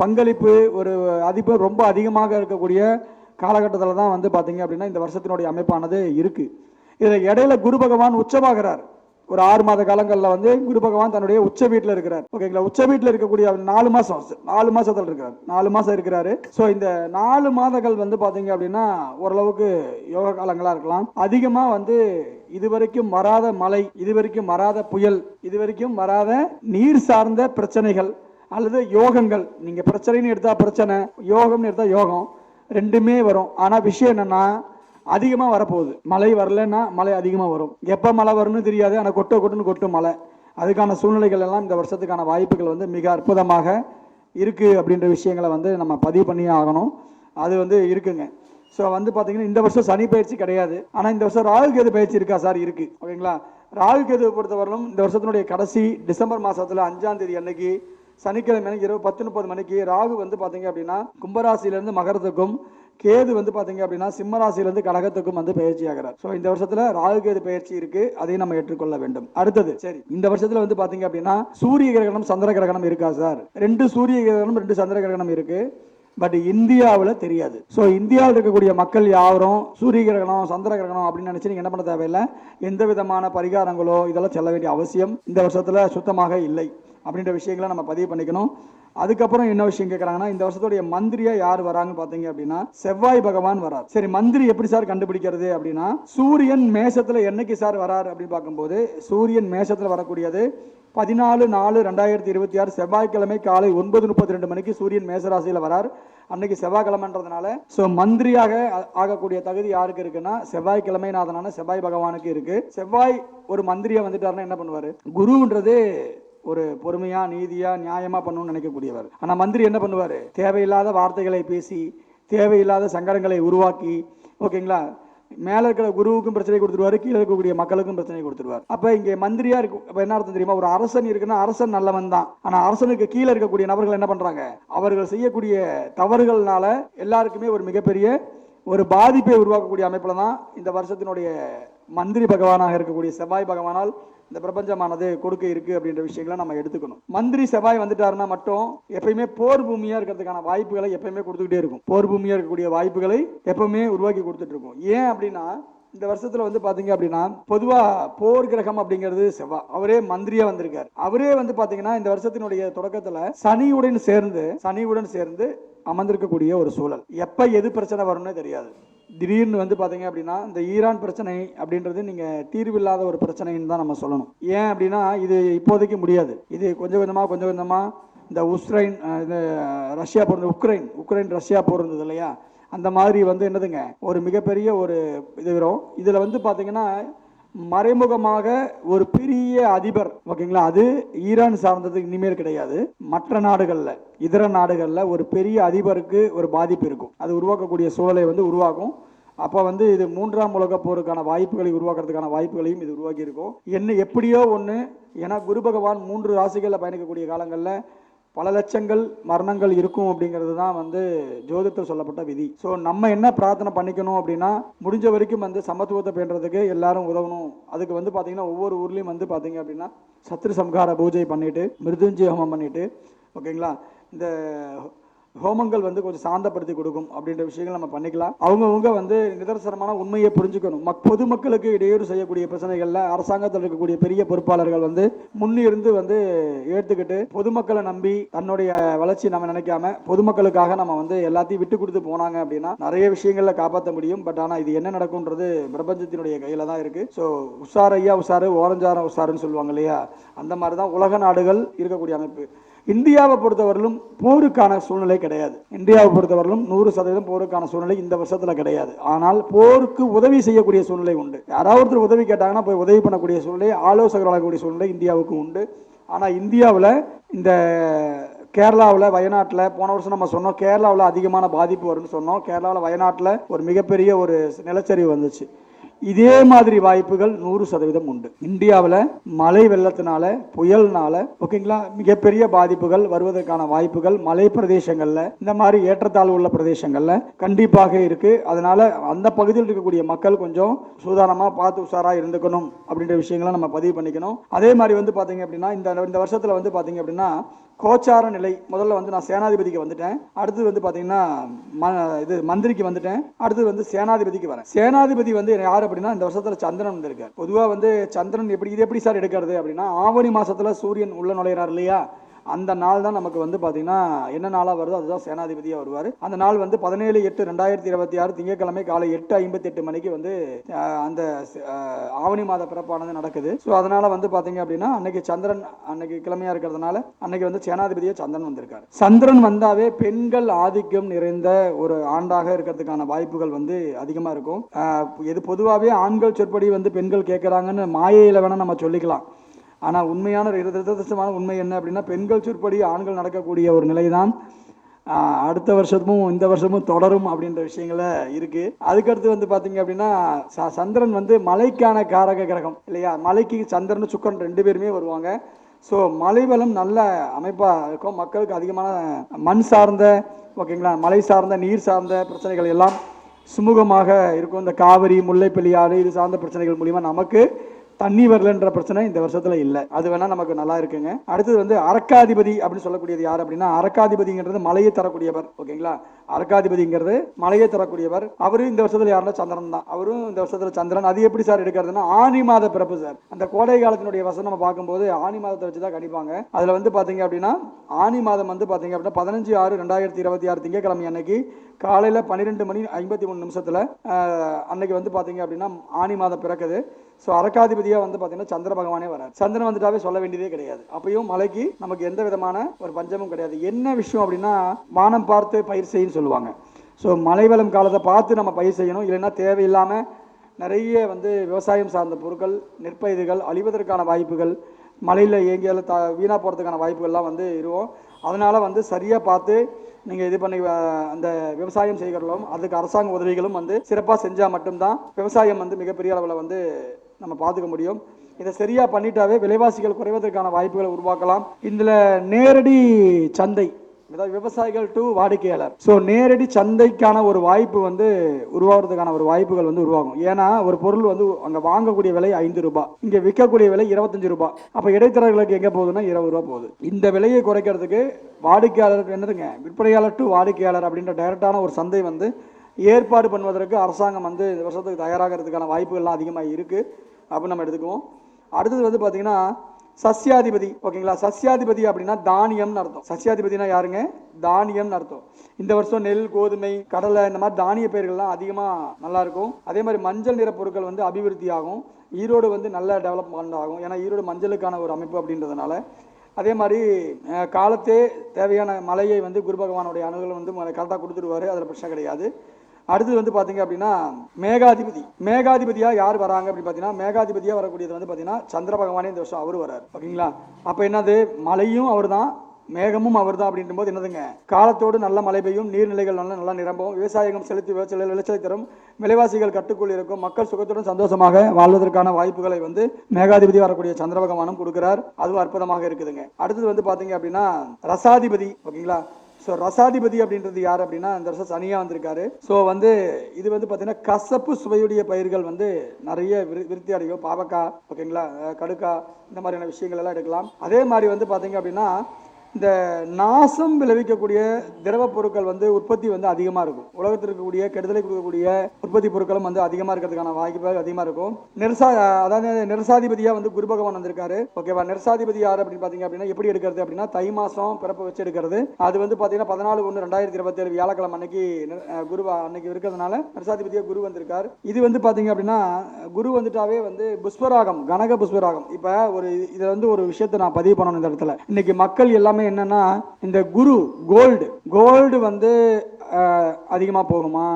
பங்களிப்பு ஒரு ரொம்ப அதிகமாக இருக்கக்கூடிய காலகட்டத்தில் தான் வந்து பார்த்தீங்க அப்படின்னா இந்த வருஷத்தினுடைய அமைப்பானது இருக்கு. இதில் இடையில குரு பகவான் உச்சமாகிறார். ஒரு 6 மாத காலங்களில் வந்து குரு பகவான் தன்னுடைய உச்ச வீட்டில் இருக்கிறார். ஓகேங்களா, உச்ச வீட்டில் இருக்கக்கூடிய 4 மாசத்தில் இருக்கிறார். 4 மாசம் இருக்கிறாரு. ஸோ இந்த 4 மாதங்கள் வந்து பார்த்தீங்க அப்படின்னா ஓரளவுக்கு யோக காலங்களா இருக்கலாம். அதிகமா வந்து இதுவரைக்கும் வராத மழை, இதுவரைக்கும் வராத புயல், இதுவரைக்கும் வராத நீர் சார்ந்த பிரச்சனைகள் அல்லது யோகங்கள். நீங்க பிரச்சனைன்னு எடுத்தா பிரச்சனை, யோகம்னு எடுத்தா யோகம், ரெண்டுமே வரும். ஆனா விஷயம் என்னன்னா அதிகமா வரப்போகுது. மழை வரலன்னா மழை அதிகமா வரும். எப்ப மழை வரும்னு தெரியாது, ஆனா கொட்டுன்னு கொட்டும் மழை. அதுக்கான சூழ்நிலைகள் எல்லாம் இந்த வருஷத்துக்கான வாய்ப்புகள் வந்து மிக அற்புதமாக இருக்கு அப்படின்ற விஷயங்களை வந்து நம்ம பதிவு பண்ணியே ஆகணும். அது வந்து இருக்குங்க. ஸோ வந்து பார்த்தீங்கன்னா இந்த வருஷம் சனி பயிற்சி கிடையாது. ஆனால் இந்த வருஷம் ராகு கேது பயிற்சி இருக்கா சார்? இருக்கு. ஓகேங்களா, ராகு கேது பொறுத்தவரையிலும் இந்த வருஷத்தினுடைய கடைசி டிசம்பர் மாசத்துல 5ஆம் தேதி அன்னைக்கு சனிக்கிழமை இரவு 10:30 மணிக்கு ராகு வந்து பார்த்தீங்க அப்படின்னா கும்பராசியிலிருந்து மகரத்துக்கும், கேது வந்து பார்த்தீங்க அப்படின்னா சிம்மராசியிலிருந்து கடகத்துக்கும் வந்து பயிற்சி ஆகிறார். ஸோ இந்த வருஷத்துல ராகு கேது பயிற்சி இருக்கு, அதையும் நம்ம ஏற்றுக்கொள்ள வேண்டும். அடுத்தது, சரி, இந்த வருஷத்துல வந்து பார்த்தீங்க அப்படின்னா சூரிய கிரகணம் சந்திர கிரகணம் இருக்கா சார்? 2 சூரிய கிரகணம் 2 சந்திர கிரகணம் இருக்கு. பட் இந்தியாவில் தெரியாது. ஸோ இந்தியாவில் இருக்கக்கூடிய மக்கள் யாரும் சூரிய கிரகணம் சந்திர கிரகணம் அப்படின்னு நினைச்சு நீங்க என்ன பண்ண தேவையில்லை. எந்த விதமான பரிகாரங்களோ இதெல்லாம் செல்ல வேண்டிய அவசியம் இந்த வருஷத்துல சுத்தமாக இல்லை அப்படின்ற விஷயங்களை நம்ம பதிவு பண்ணிக்கணும். அதுக்கப்புறம் என்ன விஷயம் கேட்கறாங்கன்னா இந்த வருஷத்துடைய மந்திரியா யார் வராங்க பாத்தீங்க அப்படின்னா செவ்வாய் பகவான் வரார். சரி, மந்திரி எப்படி சார் கண்டுபிடிக்கிறது அப்படின்னா சூரியன் மேஷத்துல என்னைக்கு சார் வரார் அப்படின்னு பார்க்கும்போது சூரியன் மேஷத்துல வரக்கூடியது 14/4/2026 செவ்வாய்க்கிழமை காலை 9:32 மணிக்கு சூரியன் மேசராசியில் வரார். அன்னைக்கு செவ்வாய்க்கிழமைன்றதுனால ஸோ மந்திரியாக ஆகக்கூடிய தகுதி யாருக்கு இருக்குன்னா செவ்வாய்க்கிழமை நாதனான செவ்வாய் பகவானுக்கு இருக்கு. செவ்வாய் ஒரு மந்திரியா வந்துட்டாருன்னா என்ன பண்ணுவாரு? குருன்றது ஒரு பொறுமையா நீதியா நியாயமா பண்ணணும்னு நினைக்கக்கூடியவர். ஆனா மந்திரி என்ன பண்ணுவாரு? தேவையில்லாத வார்த்தைகளை பேசி தேவையில்லாத சங்கடங்களை உருவாக்கி, ஓகேங்களா, மேல இருக்கிற குருவுக்கும் பிரச்சனை கொடுத்துருவாரு, கீழே இருக்கக்கூடிய மக்களுக்கும் பிரச்சனை கொடுத்துருவார். அப்ப இங்க மந்திரியா இருக்கு. அப்ப என்ன அர்த்தம் தெரியுமா? ஒரு அரசன் இருக்குன்னா அரசன் நல்லவன் தான். ஆனா அரசனுக்கு கீழே இருக்கக்கூடிய நபர்கள் என்ன பண்றாங்க? அவர்கள் செய்யக்கூடிய தவறுகள்னால எல்லாருக்குமே ஒரு மிகப்பெரிய ஒரு பாதிப்பை உருவாக்கக்கூடிய அமைப்புல தான் இந்த வருஷத்தினுடைய மந்திரி பகவானாக இருக்கக்கூடிய செவ்வாய் பகவானால் இந்த பிரபஞ்சமானது கொடுக்க இருக்கு அப்படின்ற விஷயங்களை நம்ம எடுத்துக்கணும். மந்திரி செவ்வாய் வந்துட்டாருன்னா மட்டும் எப்பயுமே போர் பூமியா இருக்கிறதுக்கான வாய்ப்புகளை எப்பயுமே கொடுத்துக்கிட்டே இருக்கும். போர் பூமியா இருக்கக்கூடிய வாய்ப்புகளை எப்பவுமே உருவாக்கி கொடுத்துட்டு இருக்கும். ஏன் அப்படின்னா இந்த வருஷத்துல வந்து பாத்தீங்க அப்படின்னா பொதுவா போர் கிரகம் அப்படிங்கிறது செவ்வாய். அவரே மந்திரியா வந்திருக்காரு. அவரே வந்து பாத்தீங்கன்னா இந்த வருஷத்தினுடைய தொடக்கத்துல சனியுடன் சேர்ந்து அமர்ந்திருக்கக்கூடிய ஒரு சூழல். எப்ப எது பிரச்சனை வரும்னு தெரியாது. திடீர்னு வந்து பாத்தீங்க அப்படின்னா இந்த ஈரான் பிரச்சனை அப்படின்றது நீங்க தீர்வில்லாத ஒரு பிரச்சனைன்னு தான் நம்ம சொல்லணும். ஏன் அப்படின்னா இது இப்போதைக்கு முடியாது. இது கொஞ்சம் கொஞ்சமா இந்த இந்த ரஷ்யா போர், உக்ரைன் ரஷ்யா போர் இருந்தது இல்லையா, அந்த மாதிரி வந்து என்னதுங்க ஒரு மிகப்பெரிய ஒரு இது வரும். இதில் வந்து பார்த்தீங்கன்னா மறைமுகமாக ஒரு பெரிய அதிபர், ஓகேங்களா, அது ஈரான் சார்ந்தது இனிமேல் கிடையாது. மற்ற நாடுகளில், இதர நாடுகளில் ஒரு பெரிய அதிபருக்கு ஒரு பாதிப்பு இருக்கும். அது உருவாக்கக்கூடிய சூழலை வந்து உருவாக்கும். அப்போ வந்து இது 3ஆம் உலகப் போருக்கான வாய்ப்புகளை உருவாக்குறதுக்கான வாய்ப்புகளையும் இது உருவாக்கி இருக்கும். என்ன எப்படியோ ஒன்று, ஏன்னா குரு பகவான் 3 ராசிகளில் பயணிக்கக்கூடிய காலங்களில் பல லட்சங்கள் மரணங்கள் இருக்கும் அப்படிங்கிறது தான் வந்து ஜோதிடத்தில் சொல்லப்பட்ட விதி. ஸோ நம்ம என்ன பிரார்த்தனை பண்ணிக்கணும் அப்படின்னா, முடிஞ்ச வரைக்கும் வந்து சமத்துவத்தை பேணுறதுக்கு எல்லாரும் உதவணும். அதுக்கு வந்து பார்த்தீங்கன்னா ஒவ்வொரு ஊர்லேயும் வந்து பார்த்தீங்க அப்படின்னா சத்ரு சம்ஹார பூஜை பண்ணிட்டு, மிருத்யுஞ்சய ஹோமம் பண்ணிட்டு, ஓகேங்களா, இந்த ஹோமங்கள் வந்து கொஞ்சம் சாந்தப்படுத்தி கொடுக்கும் அப்படின்ற விஷயங்கள் நம்ம பண்ணிக்கலாம். அவங்கவுங்க வந்து நிதர்சனமான உண்மையை புரிஞ்சுக்கணும். பொதுமக்களுக்கு இடையூறு செய்யக்கூடிய பிரச்சனைகள்ல அரசாங்கத்தில் இருக்கக்கூடிய பெரிய பொறுப்பாளர்கள் வந்து முன்னிருந்து வந்து ஏற்றுக்கிட்டு பொதுமக்களை நம்பி தன்னுடைய வளர்ச்சி நம்ம நினைக்காம பொதுமக்களுக்காக நம்ம வந்து எல்லாத்தையும் விட்டு கொடுத்து போனாங்க அப்படின்னா நிறைய விஷயங்கள்ல காப்பாற்ற முடியும். பட் ஆனால் இது என்ன நடக்கும்ன்றது பிரபஞ்சத்தினுடைய கையில தான் இருக்கு. ஸோ உஷாரையா உஷாரு, ஓரஞ்சாரம் உஷாருன்னு சொல்லுவாங்க இல்லையா, அந்த மாதிரி தான் உலக நாடுகள் இருக்கக்கூடிய அமைப்பு. இந்தியாவை பொறுத்தவரையிலும் போருக்கான சூழ்நிலை கிடையாது. இந்தியாவை பொறுத்தவரையிலும் 100% போருக்கான சூழ்நிலை இந்த வருஷத்துல கிடையாது. ஆனால் போருக்கு உதவி செய்யக்கூடிய சூழ்நிலை உண்டு. யாராவது ஒருத்தர் உதவி கேட்டாங்கன்னா போய் உதவி பண்ணக்கூடிய சூழ்நிலை, ஆலோசகர் வழங்கக்கூடிய சூழ்நிலை இந்தியாவுக்கு உண்டு. ஆனால் இந்தியாவில் இந்த கேரளாவில், வயநாட்டில் போன வருஷம் நம்ம சொன்னோம் கேரளாவில் அதிகமான பாதிப்பு வரும்னு சொன்னோம். கேரளாவில் வயநாட்டில் ஒரு மிகப்பெரிய ஒரு நிலச்சரிவு வந்துச்சு. இதே மாதிரி வாய்ப்புகள் 100% உண்டு. இந்தியாவில் மழை வெள்ளத்தினால, புயல்னால, ஓகேங்களா, மிகப்பெரிய பாதிப்புகள் வருவதற்கான வாய்ப்புகள் மலை பிரதேசங்கள்ல, இந்த மாதிரி ஏற்றத்தாழ்வு உள்ள பிரதேசங்கள்ல கண்டிப்பாக இருக்கு. அதனால அந்த பகுதியில் இருக்கக்கூடிய மக்கள் கொஞ்சம் சூதானமா பார்த்து உஷாரா இருந்துக்கணும் அப்படின்ற விஷயங்களை நம்ம பதிவு பண்ணிக்கணும். அதே மாதிரி வந்து பாத்தீங்க அப்படின்னா இந்த வருஷத்துல வந்து பாத்தீங்க அப்படின்னா கோச்சார நிலை, முதல்ல வந்து நான் சேனாதிபதிக்கு வந்துட்டேன், அடுத்து வந்து பாத்தீங்கன்னா இது மந்திரிக்கு வந்துட்டேன், அடுத்து வந்து சேனாதிபதிக்கு வரேன். சேனாதிபதி வந்து யார் அப்படின்னா இந்த வருஷத்துல சந்திரன் வந்திருக்கார். பொதுவா வந்து சந்திரன் இது எப்படி சார் எடுக்கிறது அப்படின்னா, ஆவணி மாசத்துல சூரியன் உள்ள நுழையிறார் இல்லையா, அந்த நாள் தான் நமக்கு வந்து பார்த்தீங்கன்னா என்ன நாளாக வருதோ அதுதான் சேனாதிபதியாக வருவார். அந்த நாள் வந்து 17/8/2026 திங்கட்கிழமை காலை 8:58 மணிக்கு வந்து அந்த ஆவணி மாத பிறப்பானது நடக்குது. ஸோ அதனால வந்து பார்த்தீங்க அப்படின்னா அன்னைக்கு சந்திரன் அன்னைக்கு கிழமையாக இருக்கிறதுனால அன்னைக்கு வந்து சேனாதிபதியாக சந்திரன் வந்திருக்காரு. சந்திரன் வந்தாவே பெண்கள் ஆதிக்கம் நிறைந்த ஒரு ஆண்டாக இருக்கிறதுக்கான வாய்ப்புகள் வந்து அதிகமாக இருக்கும். இது பொதுவாகவே ஆண்கள் சொற்படி வந்து பெண்கள் கேட்குறாங்கன்னு மாயையில் வேணால் நம்ம சொல்லிக்கலாம். ஆனால் உண்மையான யதார்த்தமான உண்மை என்ன அப்படின்னா, பெண்கள் சொற்படி ஆண்கள் நடக்கக்கூடிய ஒரு நிலை தான் அடுத்த வருஷமும் இந்த வருஷமும் தொடரும் அப்படின்ற விஷயங்கள இருக்கு. அதுக்கடுத்து வந்து பார்த்தீங்க அப்படின்னா சந்திரன் வந்து மலைக்கான காரக கிரகம் இல்லையா, மலைக்கு சந்திரன் சுக்கரன் 2 பேருமே வருவாங்க. ஸோ மலை வளம் நல்ல அமைப்பாக இருக்கும். மக்களுக்கு அதிகமான மண் சார்ந்த, ஓகேங்களா, மலை சார்ந்த நீர் சார்ந்த பிரச்சனைகள் எல்லாம் சுமூகமாக இருக்கும். இந்த காவிரி, முல்லை பெரியாறு இது சார்ந்த பிரச்சனைகள் மூலிமா நமக்கு தண்ணி வரலன்ற பிரச்சனை இந்த வருஷத்துல இல்லை. அது வேணா நமக்கு நல்லா இருக்குங்க. அடுத்தது வந்து அரக்காதிபதி அப்படின்னு சொல்லக்கூடியது யார் அப்படின்னா, அரக்காதிபதிங்கிறது மலையை தரக்கூடியவர். ஓகேங்களா, அரக்காதிபதிங்கிறது மலையை தரக்கூடியவர். அவரு இந்த வருஷத்துல யாருன்னா சந்திரன் தான். அவரும் இந்த வருஷத்துல சந்திரன். அது எப்படி சார் எடுக்கிறதுனா, ஆனி மாத பிறப்பு சார். அந்த கோடை காலத்தினுடைய வசனம் நம்ம பார்க்கும்போது ஆனி மாதத்தை வச்சுதான் கணிப்பாங்க. அதுல வந்து பாத்தீங்க அப்படின்னா ஆனி மாதம் வந்து பாத்தீங்க அப்படின்னா 15/6/2026 திங்கட்கிழமை அன்னைக்கு காலையில 12:53 அன்னைக்கு வந்து பாத்தீங்க அப்படின்னா ஆனி மாதம் பிறக்குது. ஸோ அரக்காதிபதியா வந்து பாத்தீங்கன்னா சந்திர பகவானே வரார். சந்திரன் வந்துட்டாவே சொல்ல வேண்டியதே கிடையாது. அப்பயும் மலைக்கு நமக்கு எந்த விதமான ஒரு பஞ்சமும் கிடையாது. என்ன விஷயம் அப்படின்னா, வானம் பார்த்து பயிர் செய்யன்னு சொல்லுவாங்க. ஸோ மழை வளம் காலத்தை பார்த்து நம்ம பயிர் செய்யணும். இல்லைன்னா தேவையில்லாமல் நிறைய வந்து விவசாயம் சார்ந்த பொருட்கள், நெற்பயிர்கள் அழிவதற்கான வாய்ப்புகள், மழையில் எங்கேயாலும் வீணாக போகிறதுக்கான வாய்ப்புகள்லாம் வந்து இருக்கும். அதனால் வந்து சரியாக பார்த்து நீங்கள் இது பண்ணி அந்த விவசாயம் செய்கிறோம். அதுக்கு அரசாங்க உதவிகளும் வந்து சிறப்பாக செஞ்சால் மட்டும்தான் விவசாயம் வந்து மிகப்பெரிய அளவில் வந்து நம்ம பார்த்துக்க முடியும். இதை சரியாக பண்ணிட்டாவே விலைவாசிகள் குறைவதற்கான வாய்ப்புகளை உருவாக்கலாம். இதில் நேரடி சந்தை, அதாவது விவசாயிகள் டு வாடிக்கையாளர், ஸோ நேரடி சந்தைக்கான ஒரு வாய்ப்பு வந்து உருவாகிறதுக்கான ஒரு வாய்ப்புகள் வந்து உருவாகும். ஏன்னா ஒரு பொருள் வந்து அங்கே வாங்கக்கூடிய விலை 5 ரூபாய், இங்கே விற்கக்கூடிய விலை 25 ரூபாய். அப்போ இடைத்தரகர்களுக்கு எங்கே போகுதுன்னா 20 ரூபா போகுது. இந்த விலையை குறைக்கிறதுக்கு வாடிக்கையாளருக்கு என்னதுங்க, விற்பனையாளர் டு வாடிக்கையாளர் அப்படின்ற டைரக்டான ஒரு சந்தை வந்து ஏற்பாடு பண்ணுவதற்கு அரசாங்கம் வந்து இந்த வருஷத்துக்கு தயாராகிறதுக்கான வாய்ப்புகள்லாம் அதிகமாக இருக்குது அப்படின்னு நம்ம எடுத்துக்குவோம். அடுத்தது வந்து பார்த்தீங்கன்னா சஸ்யாதிபதி. ஓகேங்களா, சஸ்யாதிபதி அப்படின்னா தானியம்னு அர்த்தம். சஸ்யாதிபதினா யாருங்க, தானியம்னு அர்த்தம். இந்த வருஷம் நெல், கோதுமை, கடலை இந்த மாதிரி தானிய பயிர்கள்லாம் அதிகமாக நல்லா இருக்கும். அதே மாதிரி மஞ்சள் நிற பொருட்கள் வந்து அபிவிருத்தி ஆகும். ஈரோடு வந்து நல்ல டெவலப்மெண்ட் ஆகும். ஏன்னா ஈரோடு மஞ்சளுக்கான ஒரு அமைப்பு அப்படின்றதுனால அதே மாதிரி காலத்தே தேவையான மழையை வந்து குரு பகவானுடைய அணுகல் வந்து கரெக்டாக கொடுத்துருவாரு, அதில் பிரச்சனை கிடையாது. அடுத்தது வந்து பார்த்தீங்க அப்படின்னா மேகாதிபதியாக யார் வராங்க அப்படின்னு பார்த்தீங்கன்னா, மேகாதிபதியாக வரக்கூடியது வந்து பார்த்தீங்கன்னா சந்திர பகவானே இந்த வருஷம் அவர் வரார். ஓகேங்களா? அப்போ என்னது, மழையும் அவர் தான், மேகமும் அவர் தான். அப்படின்ற போது என்னதுங்க, காலத்தோடு நல்ல மழை பெய்யும், நீர்நிலைகள் நல்லா நிரம்பும், விவசாயம் செலுத்தி விளைச்சலை தரும், விலைவாசிகள் கட்டுக்குள் இருக்கும், மக்கள் சுகத்துடன் சந்தோஷமாக வாழ்வதற்கான வாய்ப்புகளை வந்து மேகாதிபதி வரக்கூடிய சந்திர பகவானும் கொடுக்கிறார். அதுவும் அற்புதமாக இருக்குதுங்க. அடுத்தது வந்து பார்த்தீங்க அப்படின்னா ரசாதிபதி. ஓகேங்களா? ஸோ ரசாதிபதி அப்படின்றது யார் அப்படின்னா, இந்த வருஷம் சனியாக வந்திருக்காரு. ஸோ வந்து இது வந்து பார்த்தீங்கன்னா கசப்பு சுவையுடைய பயிர்கள் வந்து நிறைய விருத்தி அடையும். பாவக்காய், ஓகேங்களா, கடுக்காய், இந்த மாதிரியான விஷயங்கள் எல்லாம் எடுக்கலாம். அதே மாதிரி வந்து பார்த்தீங்க அப்படின்னா இந்த நாசம் விளைவிக்கக்கூடிய திரவ பொருட்கள் வந்து உற்பத்தி வந்து அதிகமாக இருக்கும். உலகத்தில் இருக்கக்கூடிய கெடுதலை கொடுக்கக்கூடிய உற்பத்தி பொருட்களும் வந்து அதிகமாக இருக்கிறதுக்கான வாய்ப்புகள் அதிகமாக இருக்கும். அதாவது நெரசாதிபதியாக வந்து குரு பகவான் வந்திருக்காரு. ஓகேவா? நெரசாதிபதி யார் அப்படின்னு பார்த்தீங்க அப்படின்னா எப்படி எடுக்கிறது அப்படின்னா, தை மாதம் பிறப்பை வச்சு எடுக்கிறது. அது வந்து பார்த்தீங்கன்னா 14/1/2027 வியாழக்கிழமை அன்னைக்கு குரு அன்னைக்கு இருக்கிறதுனால நெரசாதிபதியாக குரு வந்திருக்காரு. இது வந்து பார்த்தீங்க அப்படின்னா குரு வந்துட்டாவே வந்து புஷ்பராகம், கனக புஷ்பராகம். இப்போ இதை வந்து ஒரு விஷயத்தை நான் பதிவு பண்ணணும் இந்த இடத்துல. இன்னைக்கு மக்கள் எல்லாமே என்னன்னா, இந்த குரு கோல்டு வந்து அதிகமாக போகுமா,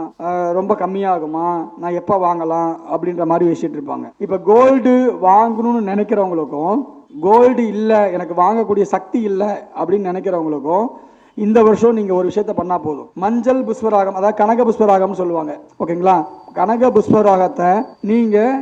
ரொம்ப கம்மியாகுமா, நான் எப்போ வாங்கலாம் அப்படின்ற மாதிரி வச்சுட்டு இருப்பாங்க. இப்போ கோல்டு வாங்கணும்னு நினைக்கிறவங்களுக்கும், கோல்டு இல்லை எனக்கு வாங்கக்கூடிய சக்தி இல்லை அப்படின்னு நினைக்கிறவங்களுக்கும் இந்த வருஷம் நீங்கள் ஒரு விஷயத்த பண்ணால் போதும். மஞ்சள் புஷ்பராகம், அதாவது கனக புஷ்பராகம்னு சொல்லுவாங்க. ஓகேங்களா? கனக புஷ்பராகத்தை நீங்கள்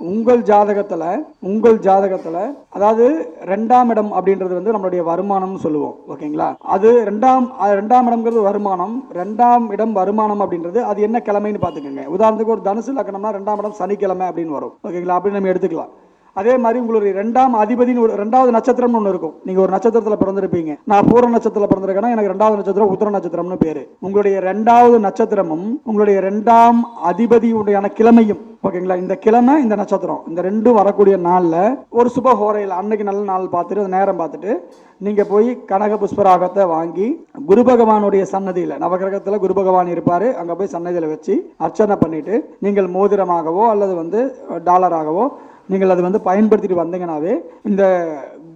உங்கள் ஜாதகத்தில் அதாவது 2ஆம் இடம் அப்படின்றது வந்து நம்மளுடைய வருமானம்னு சொல்லுவோம். ஓகேங்களா? அது ரெண்டாம் இடம்ங்கிறது வருமானம். 2ஆம் இடம் வருமானம் அப்படின்றது அது என்ன கிழமைன்னு பார்த்துக்கோங்க. உதாரணத்துக்கு ஒரு தனுசு லக்னம்னா 2ஆம் இடம் சனிக்கிழமை அப்படின்னு வரும். ஓகேங்களா? அப்படின்னு நம்ம எடுத்துக்கலாம். அதே மாதிரி உங்களுடைய 2ஆம் அதிபதினு ஒரு 2வது நட்சத்திரம்னு ஒன்று இருக்கும். நீங்கள் ஒரு நட்சத்திரத்தில் பிறந்திருப்பீங்க. நான் பூர நட்சத்திரத்தில் பிறந்திருக்கேன்னா எனக்கு 2வது நட்சத்திரம் உத்திர நட்சத்திரம்னு பேரு. உங்களுடைய 2வது நட்சத்திரமும் உங்களுடைய 2ஆம் அதிபதியுடைய கிழமையும், ஓகேங்களா, இந்த கிழமை இந்த நட்சத்திரம் இந்த ரெண்டும் வரக்கூடிய நாளில் ஒரு சுப ஹோரையில் அன்னைக்கு நல்ல நாள் பார்த்துட்டு அந்த நேரம் பார்த்துட்டு நீங்கள் போய் கனக புஷ்பராகத்தை வாங்கி குரு பகவானுடைய சன்னதியில், நவகிரகத்தில் குரு பகவான் இருப்பார், அங்கே போய் சன்னதியில் வச்சு அர்ச்சனை பண்ணிட்டு நீங்கள் மோதிரமாகவோ அல்லது வந்து டாலராகவோ நீங்கள் அது வந்து பயன்படுத்திட்டு வந்தீங்கன்னாவே இந்த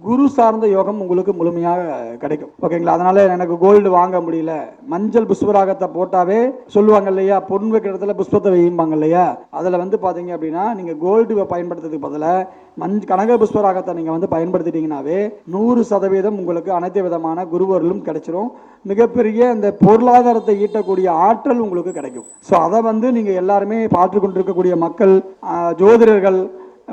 குரு சார்ந்த யோகம் உங்களுக்கு முழுமையாக கிடைக்கும். ஓகேங்களா? அதனால எனக்கு கோல்டு வாங்க முடியல, மஞ்சள் புஷ்பராகத்தை போட்டாவே சொல்லுவாங்க இல்லையா, பொன் வைக்கிற புஷ்பத்தை வையும்பாங்க இல்லையா, அதில் வந்து பார்த்தீங்க அப்படின்னா நீங்கள் கோல்டு பயன்படுத்துறதுக்கு பதிலாக கனக புஷ்பராகத்தை நீங்கள் வந்து பயன்படுத்திட்டீங்கன்னாவே 100% உங்களுக்கு அனைத்து விதமான குருவர்களும் கிடைச்சிரும். மிகப்பெரிய இந்த பொருளாதாரத்தை ஈட்டக்கூடிய ஆற்றல் உங்களுக்கு கிடைக்கும். ஸோ அதை வந்து நீங்கள் எல்லாருமே பார்த்து கொண்டிருக்கக்கூடிய மக்கள், ஜோதிடர்கள்,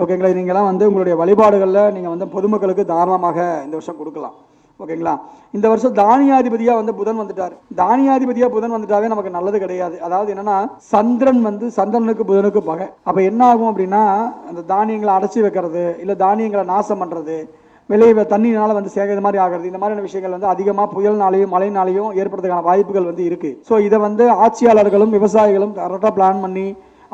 ஓகேங்களா, நீங்களாம் வந்து உங்களுடைய வழிபாடுகளில் நீங்கள் வந்து பொதுமக்களுக்கு தாராளமாக இந்த வருஷம் கொடுக்கலாம். ஓகேங்களா? இந்த வருஷம் தானியாதிபதியாக வந்து புதன் வந்துட்டார். தானியாதிபதியாக புதன் வந்துட்டாவே நமக்கு நல்லது கிடையாது. அதாவது என்னன்னா, சந்திரன் வந்து சந்திரனுக்கு புதனுக்கு பகை. அப்போ என்ன ஆகும் அப்படின்னா, அந்த தானியங்களை அடைச்சி வைக்கிறது, இல்லை தானியங்களை நாசம் பண்ணுறது, வெளியே தண்ணினால வந்து சேகரித்த மாதிரி ஆகிறது, இந்த மாதிரியான விஷயங்கள் வந்து அதிகமாக புயல்னாலையும் மழைனாலையும் ஏற்படுறதுக்கான வாய்ப்புகள் வந்து இருக்குது. ஸோ இதை வந்து ஆட்சியாளர்களும் விவசாயிகளும் கரெக்டாக பிளான் பண்ணி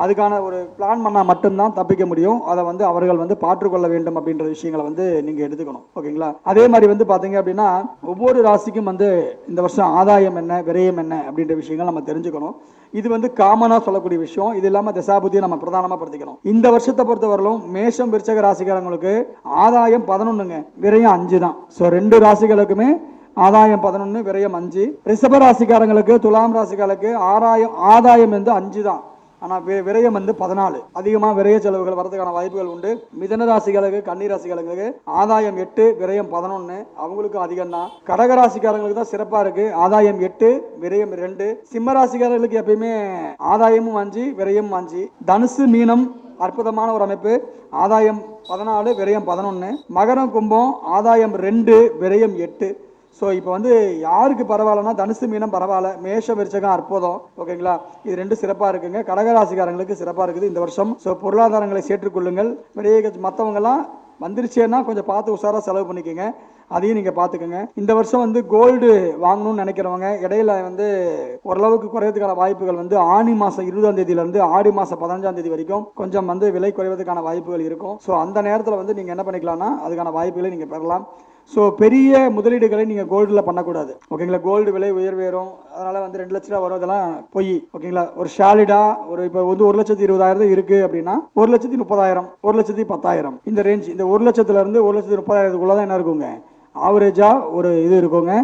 அதுக்கான ஒரு பிளான் பண்ணால் மட்டும்தான் தப்பிக்க முடியும். அதை வந்து அவர்கள் வந்து பாற்றுக்கொள்ள வேண்டும் அப்படின்ற விஷயங்களை வந்து நீங்கள் எடுத்துக்கணும். ஓகேங்களா? அதே மாதிரி வந்து பார்த்தீங்க அப்படின்னா ஒவ்வொரு ராசிக்கும் வந்து இந்த வருஷம் ஆதாயம் என்ன, விரயம் என்ன அப்படின்ற விஷயங்கள் நம்ம தெரிஞ்சுக்கணும். இது வந்து காமனாக சொல்லக்கூடிய விஷயம். இது இல்லாமல் தசாபுத்தியை நம்ம பிரதானமாக படுத்திக்கணும். இந்த வருஷத்தை பொறுத்தவரையிலும் மேஷம் விருச்சக ராசிக்காரங்களுக்கு ஆதாயம் 11ங்க, விரயம் 5 தான். ஸோ 2 ராசிகளுக்குமே ஆதாயம் 11, விரயம் 5. ரிஷப ராசிக்காரங்களுக்கு, துலாம் ராசிக்காரங்களுக்கு ஆதாயம் வந்து 5 தான், ஆனால் விரயம் வந்து 14. அதிகமாக விரய செலவுகள் வரதுக்கான வாய்ப்புகள் உண்டு. மிதன ராசிகளுக்கு, கன்னி ராசிகளுக்கு ஆதாயம் 8, விரயம் 11, அவங்களுக்கு அதிகம் தான். கடக ராசிக்காரங்களுக்கு தான் சிறப்பாக இருக்கு, ஆதாயம் 8, விரயம் 2. சிம்ம ராசிக்காரர்களுக்கு எப்பயுமே ஆதாயமும் 5, விரயம் 5. தனுசு மீனம் அற்புதமான ஒரு அமைப்பு, ஆதாயம் 14, விரயம் 11. மகரம் கும்பம் ஆதாயம் 2, விரயம் 8. ஸோ இப்போ வந்து யாருக்கு பரவாயில்லன்னா தனுசு மீனம் பரவாயில்ல, மேஷ விருச்சகம் அற்புதம். ஓகேங்களா? இது 2 சிறப்பாக இருக்குங்க. கடகராசிக்காரங்களுக்கு சிறப்பாக இருக்குது இந்த வருஷம். ஸோ பொருளாதாரங்களை சேர்த்துக்கொள்ளுங்கள். வெளியே மற்றவங்கலாம் வந்துருச்சேன்னா கொஞ்சம் பார்த்து உஷாராக செலவு பண்ணிக்கோங்க, அதையும் நீங்கள் பார்த்துக்கோங்க. இந்த வருஷம் வந்து கோல்டு வாங்கணும்னு நினைக்கிறவங்க இடையில வந்து ஓரளவுக்கு குறையறதுக்கான வாய்ப்புகள் வந்து ஆனி மாதம் 20ஆம் தேதியிலேருந்து ஆடி மாதம் 15ஆம் தேதி வரைக்கும் கொஞ்சம் வந்து விலை குறைவதற்கான வாய்ப்புகள் இருக்கும். ஸோ அந்த நேரத்தில் வந்து நீங்கள் என்ன பண்ணிக்கலாம்னா அதுக்கான வாய்ப்புகளை நீங்கள் பெறலாம். ஸோ பெரிய முதலீடுகளை நீங்கள் கோல்டில் பண்ணக்கூடாது. ஓகேங்களா? கோல்டு விலை உயர்வேறும், அதனால் வந்து 2 லட்ச ரூபா வரும், அதெல்லாம் பொய். ஓகேங்களா? ஒரு ஷாலிடாக ஒரு இப்போ வந்து 1,20,000 இருக்குது அப்படின்னா 1,30,000, 1,10,000 இந்த ரேஞ்ச், இந்த 1 லட்சத்துலேருந்து 1,30,000 தான் என்ன இருக்குங்க, ஆவரேஜாக ஒரு இது இருக்குங்க.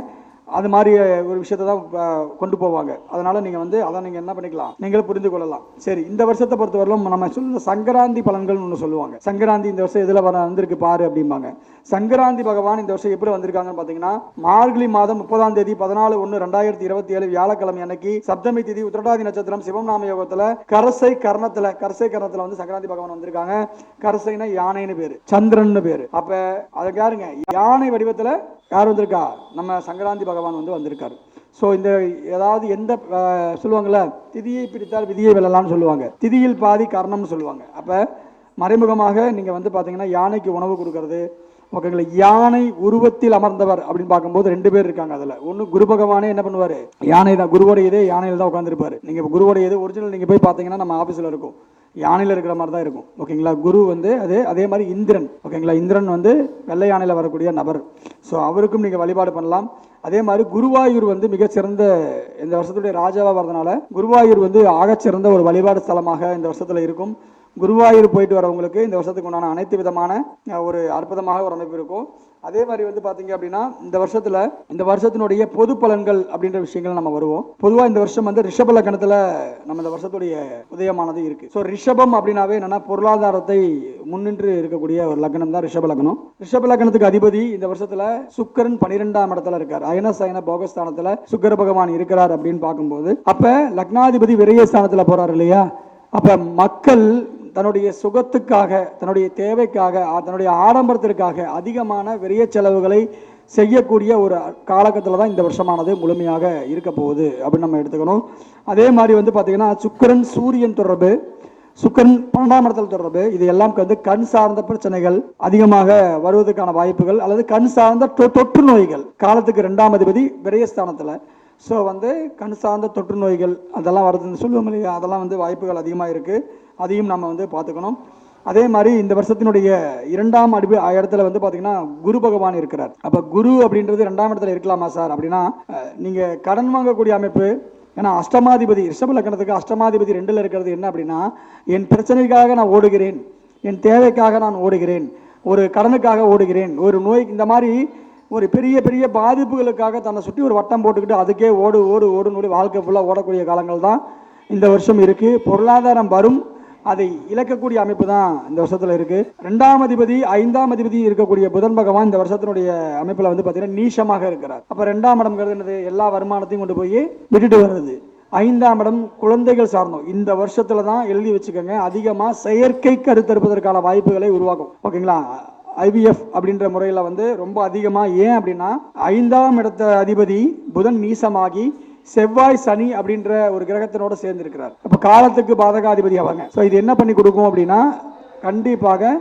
அது மாதிரி ஒரு விஷயத்தை தான் கொண்டு போவாங்க. அதனால் நீங்கள் வந்து அதை நீங்கள் என்ன பண்ணிக்கலாம், நீங்களே புரிந்து கொள்ளலாம். சரி, இந்த வருஷத்தை பொறுத்தவரையிலும் நம்ம சொல்ல சங்கராந்தி பலன்கள் ஒன்று சொல்லுவாங்க. சங்கராந்தி இந்த வருஷம் எதில் வந்திருக்கு பாரு அப்படிம்பாங்க. சங்கராந்தி பகவான் இந்த வருஷம் எப்படி வந்திருக்காங்கன்னு பார்த்தீங்கன்னா, மார்கழி மாதம் 30ஆம் தேதி 14/1/2027 வியாழக்கிழமை அன்னைக்கு சப்தமி திதி உத்திரட்டாதி நட்சத்திரம் சிவம் நாம யோகத்தில் கரசை கர்ணத்தில் வந்து சங்கராந்தி பகவான் வந்திருக்காங்க. கரசைனா யானைன்னு பேரு, சந்திரன் பேரு. அப்ப அதுக்கு யாருங்க, யானை வடிவத்தில் யார் வந்திருக்கா, நம்ம சங்கராந்தி பகவான் வந்து வந்திருக்காரு. ஸோ இந்த ஏதாவது எந்த சொல்லுவாங்கள்ல, திதியை பிடித்தால் விதியை வெல்லலாம்னு சொல்லுவாங்க, திதியில் பாதி கர்ணம்னு சொல்லுவாங்க. அப்போ மறைமுகமாக நீங்கள் வந்து பார்த்தீங்கன்னா யானைக்கு உணவு கொடுக்கறது, ஓகேங்களா. யானை உருவத்தில் அமர்ந்தவர் அப்படின்னு பார்க்கும்போது 2 பேர் இருக்காங்க. அதில் ஒன்று குரு பகவானே என்ன பண்ணுவார், யானை தான், குருவோடையதே யானையில் தான் உட்காந்துருப்பாரு. நீங்கள் குருவோடையது ஒரிஜினல் நீங்கள் போய் பார்த்தீங்கன்னா நம்ம ஆஃபீஸில் இருக்கும், யானையில் இருக்கிற மாதிரி தான் இருக்கும், ஓகேங்களா. குரு வந்து அதே மாதிரி இந்திரன், ஓகேங்களா. இந்திரன் வந்து வெள்ளை யானையில் வரக்கூடிய நபர். ஸோ அவருக்கும் நீங்கள் வழிபாடு பண்ணலாம். அதே மாதிரி குருவாயூர் வந்து மிகச்சிறந்த இந்த வருஷத்துடைய ராஜாவாக வரதுனால குருவாயூர் வந்து ஆகச்சிறந்த ஒரு வழிபாடு ஸ்தலமாக இந்த வருஷத்தில் இருக்கும். குருவாயூர் போயிட்டு வரவங்களுக்கு இந்த வருஷத்துக்கு உண்டான அனைத்து விதமான ஒரு அற்புதமாக ஒரு அமைப்பு இருக்கும். அதே மாதிரி வந்து பார்த்தீங்க அப்படின்னா இந்த வருஷத்தினுடைய பொது பலன்கள் அப்படின்ற விஷயங்கள் நம்ம வருவோம். பொதுவாக இந்த வருஷம் வந்து ரிஷப லக்னத்தில் நம்ம இந்த வருஷத்துடைய உதயமானது இருக்கு. ஸோ ரிஷபம் அப்படின்னாவே என்னன்னா பொருளாதாரத்தை முன்னின்று இருக்கக்கூடிய ஒரு லக்னம் தான் ரிஷப லக்னம். ரிஷப லக்னத்துக்கு அதிபதி இந்த வருஷத்துல சுக்கிரன் 12ஆம் இடத்துல இருக்கார். அயன போகஸ்தானத்துல சுக்கிர பகவான் இருக்கிறார் அப்படின்னு பார்க்கும்போது, அப்ப லக்னாதிபதி விரயஸ்தானத்துல போறாரு இல்லையா. அப்ப மக்கள் தன்னுடைய சுகத்துக்காக, தன்னுடைய தேவைக்காக, தன்னுடைய ஆடம்பரத்திற்காக அதிகமான விரைய செலவுகளை செய்யக்கூடிய ஒரு காலகட்டத்தில் தான் இந்த வருஷமானது முழுமையாக இருக்க போகுது அப்படின்னு நம்ம எடுத்துக்கணும். அதே மாதிரி வந்து பார்த்தீங்கன்னா சுக்கிரன் சூரியன் தொடர்பு, சுக்கிரன் 12ஆம் இடத்துல தொடர்பு, இது எல்லாம் வந்து கண் சார்ந்த பிரச்சனைகள் அதிகமாக வருவதற்கான வாய்ப்புகள், அல்லது கண் சார்ந்த தொற்று நோய்கள், காலத்துக்கு 2ஆம் அதிபதி விரயஸ்தானத்தில். ஸோ வந்து கண் சார்ந்த தொற்று நோய்கள் அதெல்லாம் வருதுன்னு சொல்லுவோம் இல்லையா, அதெல்லாம் வந்து வாய்ப்புகள் அதிகமாக இருக்குது. அதையும் நம்ம வந்து பார்த்துக்கணும். அதே மாதிரி இந்த வருஷத்தினுடைய 2ஆம் இடத்துல வந்து பார்த்தீங்கன்னா குரு பகவான் இருக்கிறார். அப்போ குரு அப்படின்றது 2ஆம் இடத்துல இருக்கலாமா சார் அப்படின்னா, நீங்கள் கடன் வாங்கக்கூடிய அமைப்பு, ஏன்னா அஷ்டமாதிபதி ரிஷப லக்னத்துக்கு அஷ்டமாதிபதி 2ல் இருக்கிறது என்ன அப்படின்னா, என் பிரச்சனைக்காக நான் ஓடுகிறேன், என் தேவைக்காக நான் ஓடுகிறேன், ஒரு கடனுக்காக ஓடுகிறேன், ஒரு நோய், இந்த மாதிரி ஒரு பெரிய பெரிய பாதிப்புகளுக்காக தன்னை சுற்றி ஒரு வட்டம் போட்டுக்கிட்டு அதுக்கே ஓடுன்னு வாழ்க்கை ஃபுல்லாக ஓடக்கூடிய காலங்கள் தான் இந்த வருஷம் இருக்குது. பொருளாதாரம் வரும், அதை இழக்கக்கூடிய அமைப்பு தான் இந்த வருஷத்தில் இருக்குது. 2ஆம் அதிபதி 5ஆம் அதிபதி இருக்கக்கூடிய புதன் பகவான் இந்த வருஷத்தினுடைய அமைப்பில் வந்து பார்த்தீங்கன்னா நீஷமாக இருக்கிறார். அப்போ 2ஆம் இடம்ங்கிறது என்னது, எல்லா வருமானத்தையும் கொண்டு போய் விட்டுட்டு வர்றது. 5ஆம் இடம் குழந்தைகள் சார்ந்தோம். இந்த வருஷத்துல தான் எழுதி வச்சுக்கோங்க, அதிகமாக செயற்கை கருத்தரிப்பதற்கான வாய்ப்புகளை உருவாக்கும், ஓகேங்களா. IVF அப்படின்ற முறையில் வந்து ரொம்ப அதிகமாக, ஏன் அப்படின்னா 5ஆம் இடத்த அதிபதி புதன் நீசமாகி செவ்வாய் சனி அப்படின்ற ஒரு கிரகத்தினோட சேர்ந்திருக்கிறார். அப்போ காலத்துக்கு பாதகாதிபதி அவங்க. ஸோ இது என்ன பண்ணி கொடுக்கும் அப்படின்னா, கண்டிப்பாக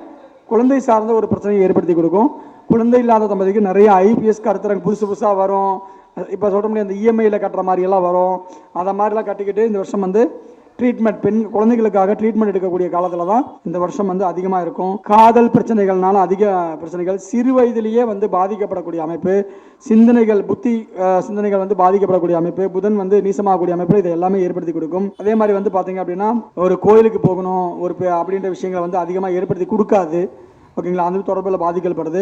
குழந்தை சார்ந்த ஒரு பிரச்சனையை ஏற்படுத்தி கொடுக்கும். குழந்தை இல்லாத தம்பதிக்கு நிறைய IPS கருத்தரங்க புதுசாக வரும். இப்போ சொல்ல முடியாது, இந்த EMIயில் கட்டுற மாதிரியெல்லாம் வரும். அதை மாதிரிலாம் கட்டிக்கிட்டு இந்த வருஷம் வந்து ட்ரீட்மெண்ட், பெண் குழந்தைகளுக்காக ட்ரீட்மெண்ட் எடுக்கக்கூடிய காலத்தில் தான் இந்த வருஷம் வந்து அதிகமாக இருக்கும். காதல் பிரச்சனைகள்னால அதிக பிரச்சனைகள், சிறு வயதிலேயே வந்து பாதிக்கப்படக்கூடிய அமைப்பு, சிந்தனைகள், புத்தி சிந்தனைகள் வந்து பாதிக்கப்படக்கூடிய அமைப்பு, புதன் வந்து நீசமாகக்கூடிய அமைப்பு, இதை எல்லாமே ஏற்படுத்தி கொடுக்கும். அதே மாதிரி வந்து பார்த்தீங்க அப்படின்னா ஒரு கோயிலுக்கு போகணும் அப்படின்ற விஷயங்களை வந்து அதிகமாக ஏற்படுத்தி கொடுக்காது, ஓகேங்களா. அந்த தொடர்பில் பாதிக்கப்படுது.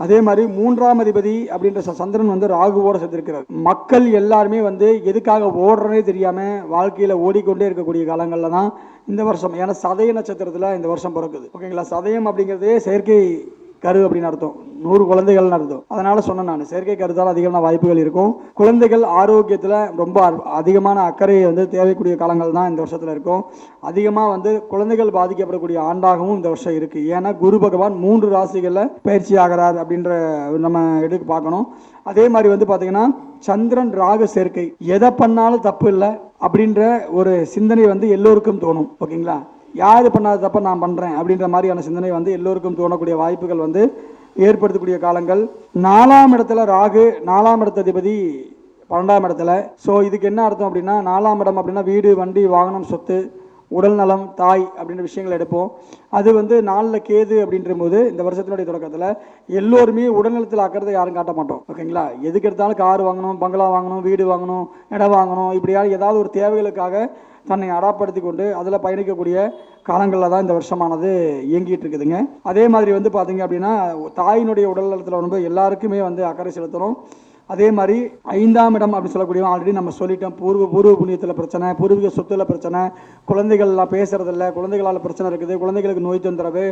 அதே மாதிரி 3ஆம் அதிபதி அப்படின்ற சந்திரன் வந்து ராகுவோட சேர்த்திருக்கிறார். மக்கள் எல்லாருமே வந்து எதுக்காக ஓடுறனே தெரியாம வாழ்க்கையில ஓடிக்கொண்டே இருக்கக்கூடிய காலங்களில் தான் இந்த வருஷம். ஏன்னா சதய நட்சத்திரத்தில் இந்த வருஷம் பிறக்குது, ஓகேங்களா. சதயம் அப்படிங்கிறதே செயற்கை கரு அப்படின்னு அர்த்தம், 100 குழந்தைகள்னு அர்த்தம். அதனால சொன்னேன் நான், செயற்கை கருத்தால் அதிகமான வாய்ப்புகள் இருக்கும். குழந்தைகள் ஆரோக்கியத்தில் ரொம்ப அதிகமான அக்கறையை வந்து தேவைக்கூடிய காலங்கள் தான் இந்த வருஷத்தில் இருக்கும். அதிகமாக வந்து குழந்தைகள் பாதிக்கப்படக்கூடிய ஆண்டாகவும் இந்த வருஷம் இருக்கு. ஏன்னா குரு பகவான் 3 ராசிகளில் பயிற்சி ஆகிறார் அப்படின்ற நம்ம எடுத்து பார்க்கணும். அதே மாதிரி வந்து பார்த்தீங்கன்னா சந்திரன் ராகு சேர்க்கை, எதை பண்ணாலும் தப்பு இல்லை அப்படின்ற ஒரு சிந்தனை வந்து எல்லோருக்கும் தோணும், ஓகேங்களா. யார் பண்ணாத தப்ப நான் பண்ணுறேன் அப்படின்ற மாதிரியான சிந்தனை வந்து எல்லோருக்கும் தோணக்கூடிய வாய்ப்புகள் வந்து ஏற்படுத்தக்கூடிய காலங்கள். 4ஆம் இடத்துல ராகு, 4ஆம் இடத்த அதிபதி 12ஆம் இடத்துல. ஸோ இதுக்கு என்ன அர்த்தம் அப்படின்னா, 4ஆம் இடம் அப்படின்னா வீடு, வண்டி, வாகனம், சொத்து, உடல் நலம், தாய் அப்படின்ற விஷயங்கள் எடுப்போம். அது வந்து 4ல் கேது அப்படின்ற போது இந்த வருஷத்தினுடைய தொடக்கத்தில் எல்லோருமே உடல்நலத்தில் அக்கறதை யாரும் காட்ட மாட்டோம், ஓகேங்களா. எதுக்கு எடுத்தாலும் கார் வாங்கணும், பங்களா வாங்கணும், வீடு வாங்கணும், இடம் வாங்கணும், இப்படியா ஏதாவது ஒரு தேவைகளுக்காக தன்னை அடாப்படுத்தி கொண்டு அதில் பயணிக்கக்கூடிய காலங்களில் தான் இந்த வருஷமானது இயங்கிட்டு இருக்குதுங்க. அதே மாதிரி வந்து பார்த்தீங்க அப்படின்னா தாயினுடைய உடல் நலத்தில் வந்து எல்லாருக்குமே வந்து அக்கறை செலுத்தணும். அதே மாதிரி 5ஆம் இடம் அப்படின்னு சொல்லக்கூடிய ஆல்ரெடி நம்ம சொல்லிட்டோம். பூர்வ புண்ணியத்தில் பிரச்சனை, பூர்வீக சொத்துல பிரச்சனை, குழந்தைகள்லாம் பேசுறதில்ல, குழந்தைகளால் பிரச்சனை இருக்குது, குழந்தைகளுக்கு நோய் தொந்தரவு,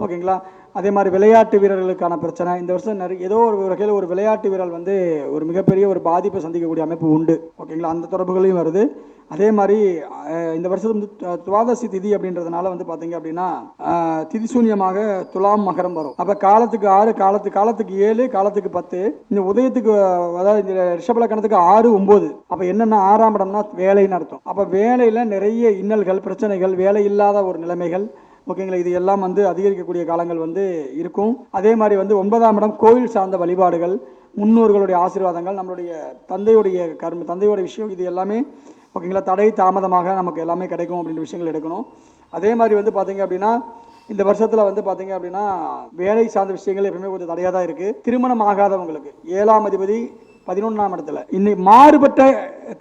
ஓகேங்களா. அதே மாதிரி விளையாட்டு வீரர்களுக்கான பிரச்சனை. இந்த வருஷம் ஏதோ ஒரு வகையில் ஒரு விளையாட்டு வீரர் வந்து ஒரு மிகப்பெரிய ஒரு பாதிப்பை சந்திக்கக்கூடிய அமைப்பு உண்டு, ஓகேங்களா. அந்த தொடர்புகளையும் வருது. அதே மாதிரி இந்த வருஷம் வந்து துவாதசி திதி அப்படின்றதுனால வந்து பார்த்தீங்க அப்படின்னா திதிசூன்யமாக துலாம் மகரம் வரும். அப்போ காலத்துக்கு 6, காலத்துக்கு 7, காலத்துக்கு 10, இந்த உதயத்துக்கு அதாவது இந்த ரிஷபலக்கணத்துக்கு 6, 9. அப்போ என்னென்னா 6ஆம் இடம்னா வேலைன்னு அர்த்தம். அப்போ வேலையில் நிறைய இன்னல்கள், பிரச்சனைகள், வேலை இல்லாத ஒரு நிலைமைகள், ஓகேங்களா, இது எல்லாம் வந்து அதிகரிக்கக்கூடிய காலங்கள் வந்து இருக்கும். அதே மாதிரி வந்து 9ஆம் இடம் கோயில் சார்ந்த வழிபாடுகள், முன்னோர்களுடைய ஆசீர்வாதங்கள், நம்மளுடைய தந்தையோட விஷயம், இது எல்லாமே ஓகேங்களா தடை தாமதமாக நமக்கு எல்லாமே கிடைக்கும் அப்படின்ற விஷயங்கள் எடுக்கணும். அதே மாதிரி வந்து பார்த்தீங்க அப்படின்னா இந்த வருஷத்தில் வந்து பார்த்தீங்க அப்படின்னா வேலை சார்ந்த விஷயங்கள் எப்பவுமே கொஞ்சம் தடையாக தான் இருக்குது. திருமணம் ஆகாதவங்களுக்கு 7ஆம் அதிபதி 11ஆம் இடத்துல இன்னைக்கு மாறுபட்ட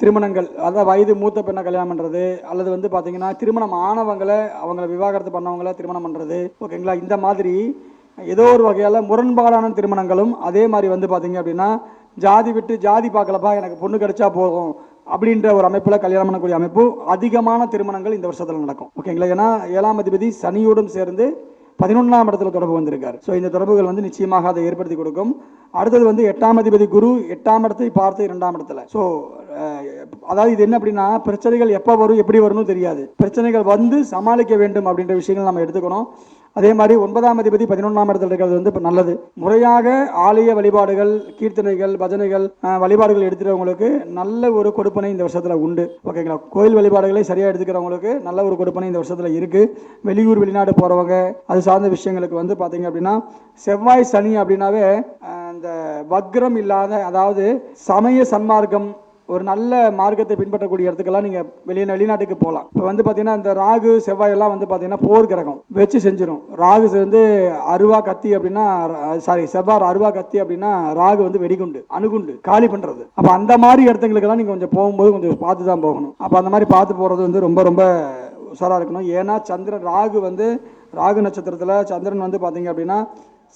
திருமணங்கள், அதாவது வயது மூத்த பெண்ணை கல்யாணம் பண்ணுறது, அல்லது வந்து பார்த்தீங்கன்னா திருமணம் ஆனவங்களை அவங்கள விவாகரத்து பண்ணவங்கள திருமணம் பண்ணுறது, ஓகேங்களா. இந்த மாதிரி ஏதோ ஒரு வகையால் முரண்பாடான திருமணங்களும், அதே மாதிரி வந்து பார்த்தீங்க அப்படின்னா ஜாதி விட்டு ஜாதி பார்க்கலப்பா எனக்கு பொண்ணு கிடைச்சா போகும் அப்படின்ற ஒரு அமைப்பில் கல்யாணம் பண்ணக்கூடிய அமைப்பு, அதிகமான திருமணங்கள் இந்த வருஷத்தில் நடக்கும், ஓகேங்களா. ஏன்னா 7ஆம் அதிபதி சனியோடும் சேர்ந்து 11ஆம் இடத்துல தொடர்பு வந்திருக்காரு. ஸோ இந்த தொடர்புகள் வந்து நிச்சயமாக அதை ஏற்படுத்தி கொடுக்கும். அடுத்தது வந்து 8ஆம் அதிபதி குரு 8ஆம் இடத்தை பார்த்து 2ஆம் இடத்துல. ஸோ அதாவது இது என்ன அப்படின்னா பிரச்சனைகள் எப்போ வரும் எப்படி வரும்னு தெரியாது, பிரச்சனைகள் வந்து சமாளிக்க வேண்டும் அப்படின்ற விஷயங்கள் நம்ம எடுத்துக்கணும். அதே மாதிரி 9ஆம் அதிபதி 11ஆம் இடத்துல இருக்கிறது வந்து இப்போ நல்லது. முறையாக ஆலய வழிபாடுகள், கீர்த்தனைகள், பஜனைகள், வழிபாடுகள் எடுத்துக்கிறவங்களுக்கு நல்ல ஒரு கொடுப்பனை இந்த வருஷத்தில் உண்டு, ஓகேங்களா. கோயில் வழிபாடுகளை சரியாக எடுத்துக்கிறவங்களுக்கு நல்ல ஒரு கொடுப்பனை இந்த வருஷத்தில் இருக்குது. வெளியூர் வெளிநாடு போகிறவங்க அது சார்ந்த விஷயங்களுக்கு வந்து பார்த்தீங்க அப்படின்னா செவ்வாய் சனி அப்படின்னாவே இந்த வக்ரம் இல்லாத, அதாவது சமய சன்மார்க்கம், ஒரு நல்ல மார்க்கத்தை பின்பற்றக்கூடிய இடத்துக்கெல்லாம் நீங்கள் வெளிநாட்டுக்கு போகலாம். இப்போ வந்து பார்த்தீங்கன்னா இந்த ராகு செவ்வாய் எல்லாம் வந்து பார்த்தீங்கன்னா போர் கிரகம் வச்சு செஞ்சிடும். ராகு வந்து அருவா கத்தி அப்படின்னா செவ்வாய் அருவா கத்தி அப்படின்னா ராகு வந்து வெடிகுண்டு அணுகுண்டு காலி பண்ணுறது. அப்போ அந்த மாதிரி இடத்துங்களுக்கெல்லாம் நீங்கள் கொஞ்சம் போகும்போது கொஞ்சம் பார்த்து தான் போகணும். அப்போ அந்த மாதிரி பார்த்து போகிறது வந்து ரொம்ப ரொம்ப உஷாராக இருக்கணும். ஏன்னா சந்திரன் ராகு நட்சத்திரத்தில் சந்திரன் வந்து பார்த்தீங்க அப்படின்னா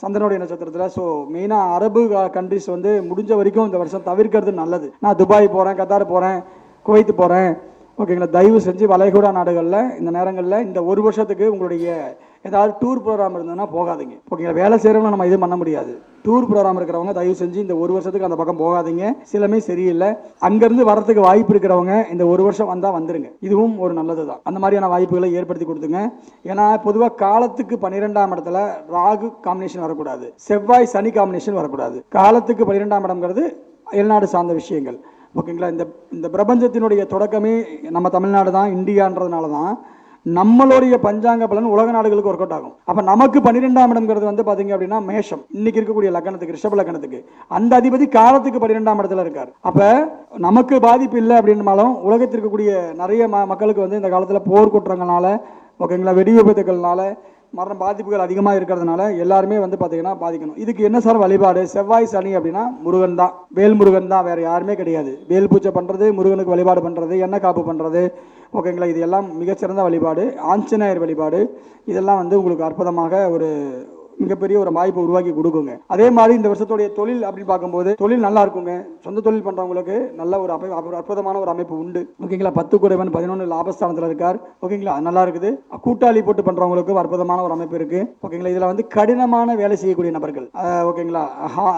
சந்திரனுடைய நட்சத்திரத்தில். ஸோ மெயினாக அரபு கண்ட்ரிஸ் வந்து முடிஞ்ச வரைக்கும் இந்த வருஷம் தவிர்க்கிறது நல்லது. நான் துபாய் போகிறேன், கத்தார் போகிறேன், குவைத்து போகிறேன், ஓகேங்களா. தயவு செஞ்சு வளைகுடா நாடுகளில் இந்த நேரங்களில் இந்த ஒரு வருஷத்துக்கு உங்களுடைய ஏதாவது டூர் ப்ரோக்ராம் இருந்ததுன்னா போகாதீங்க, ஓகேங்களா. வேலை செய்கிறவங்க நம்ம எதுவும் பண்ண முடியாது. டூர் ப்ரோக்ராம் இருக்கிறவங்க தயவு செஞ்சு இந்த ஒரு வருஷத்துக்கு அந்த பக்கம் போகாதீங்க. சிலமே சரியில்லை. அங்கேருந்து வரத்துக்கு வாய்ப்பு இருக்கிறவங்க இந்த ஒரு வருஷம் வந்தால் வந்துருங்க. இதுவும் ஒரு நல்லது தான். அந்த மாதிரியான வாய்ப்புகளை ஏற்படுத்தி கொடுத்துங்க. ஏன்னா பொதுவாக காலத்துக்கு 12ஆம் இடத்துல ராகு காம்பினேஷன் வரக்கூடாது, செவ்வாய் சனி காம்பினேஷன் வரக்கூடாது. காலத்துக்கு 12ஆம் இடம்ங்கிறது வெளிநாடு சார்ந்த விஷயங்கள், ஓகேங்களா. இந்த பிரபஞ்சத்தினுடைய தொடக்கமே நம்ம தமிழ்நாடு தான், இந்தியான்றதுனால தான் நம்மளுடைய பஞ்சாங்க பலன் உலக நாடுகளுக்கு ஒர்க் அவுட் ஆகும். அப்போ நமக்கு 12ஆம் இடம்ங்கிறது வந்து பார்த்தீங்க அப்படின்னா மேஷம், இன்னைக்கு இருக்கக்கூடிய லக்கணத்துக்கு, ரிஷப லக்கணத்துக்கு அந்த அதிபதி காலத்துக்கு 12ஆம் இடத்துல இருக்கார். அப்போ நமக்கு பாதிப்பு இல்லை அப்படின்னாலும் உலகத்தில் இருக்கக்கூடிய நிறைய மக்களுக்கு வந்து இந்த காலத்தில் போர் குற்றங்களால, ஓகேங்களா, வெடி விபத்துக்கள்னால மரண பாதிப்புகள் அதிகமாக இருக்கிறதுனால எல்லாருமே வந்து பார்த்தீங்கன்னா பாதிக்கணும். இதுக்கு என்ன சார் வழிபாடு? செவ்வாய் சனி அப்படின்னா முருகன் தான், வேல் முருகன் தான், வேறு யாருமே கிடையாது. வேல் பூஜை பண்ணுறது, முருகனுக்கு வழிபாடு பண்ணுறது, எண்ணெய் காப்பு பண்ணுறது, ஓகேங்களா. இது எல்லாம் மிகச்சிறந்த வழிபாடு. ஆஞ்சநேயர் வழிபாடு, இதெல்லாம் வந்து உங்களுக்கு அற்புதமாக ஒரு மிகப்பெரிய ஒரு வாய்ப்பை உருவாக்கி கொடுக்குங்க. அதே மாதிரி இந்த வருஷத்துடைய தொழில் அப்படின்னு பார்க்கும்போது தொழில் நல்லா இருக்குங்க. சொந்த தொழில் பண்ணுறவங்களுக்கு நல்ல ஒரு அற்புதமான ஒரு அமைப்பு உண்டு, ஓகேங்களா. 10 குறைவன் 11 லாபஸ்தானத்தில் இருக்கார், ஓகேங்களா. நல்லா இருக்குது. கூட்டாளி போட்டு பண்ணுறவங்களுக்கு அற்புதமான ஒரு அமைப்பு இருக்குது, ஓகேங்களா. இதில் வந்து கடினமான வேலை செய்யக்கூடிய நபர்கள், ஓகேங்களா,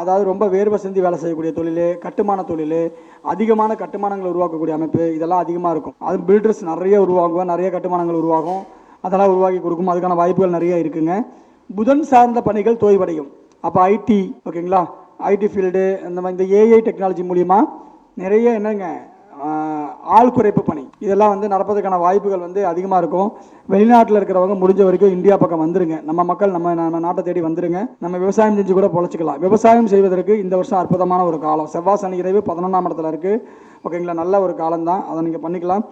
அதாவது ரொம்ப வேர்வை சிந்தி வேலை செய்யக்கூடிய தொழில், கட்டுமான தொழில், அதிகமான கட்டுமானங்களை உருவாக்கக்கூடிய அமைப்பு, இதெல்லாம் அதிகமாக இருக்கும். அது பில்டர்ஸ் நிறைய உருவாகுவோம், நிறைய கட்டுமானங்கள் உருவாகும், அதெல்லாம் உருவாக்கி கொடுக்கும். அதுக்கான வாய்ப்புகள் நிறைய இருக்குங்க. புதன் சார்ந்த பணிகள் தோய்வடையும். அப்போ ஐடி, ஓகேங்களா, ஐடி ஃபீல்டு, அந்த மாதிரி இந்த ஏஐ டெக்னாலஜி மூலிமா நிறைய என்னங்க ஆள் குறைப்பு பணி இதெல்லாம் வந்து நடப்பதற்கான வாய்ப்புகள் வந்து அதிகமாக இருக்கும். வெளிநாட்டில் இருக்கிறவங்க முடிஞ்ச வரைக்கும் இந்தியா பக்கம் வந்துருங்க. நம்ம மக்கள் நம்ம நாட்டை தேடி வந்துருங்க. நம்ம விவசாயம் செஞ்சு கூட பொழைச்சிக்கலாம். விவசாயம் செய்வதற்கு இந்த வருஷம் அற்புதமான ஒரு காலம். செவ்வாய் சனி இறைவு 11ஆம் இடத்துல இருக்குது, ஓகேங்களா. நல்ல ஒரு காலம் தான், அதை நீங்கள் பண்ணிக்கலாம்.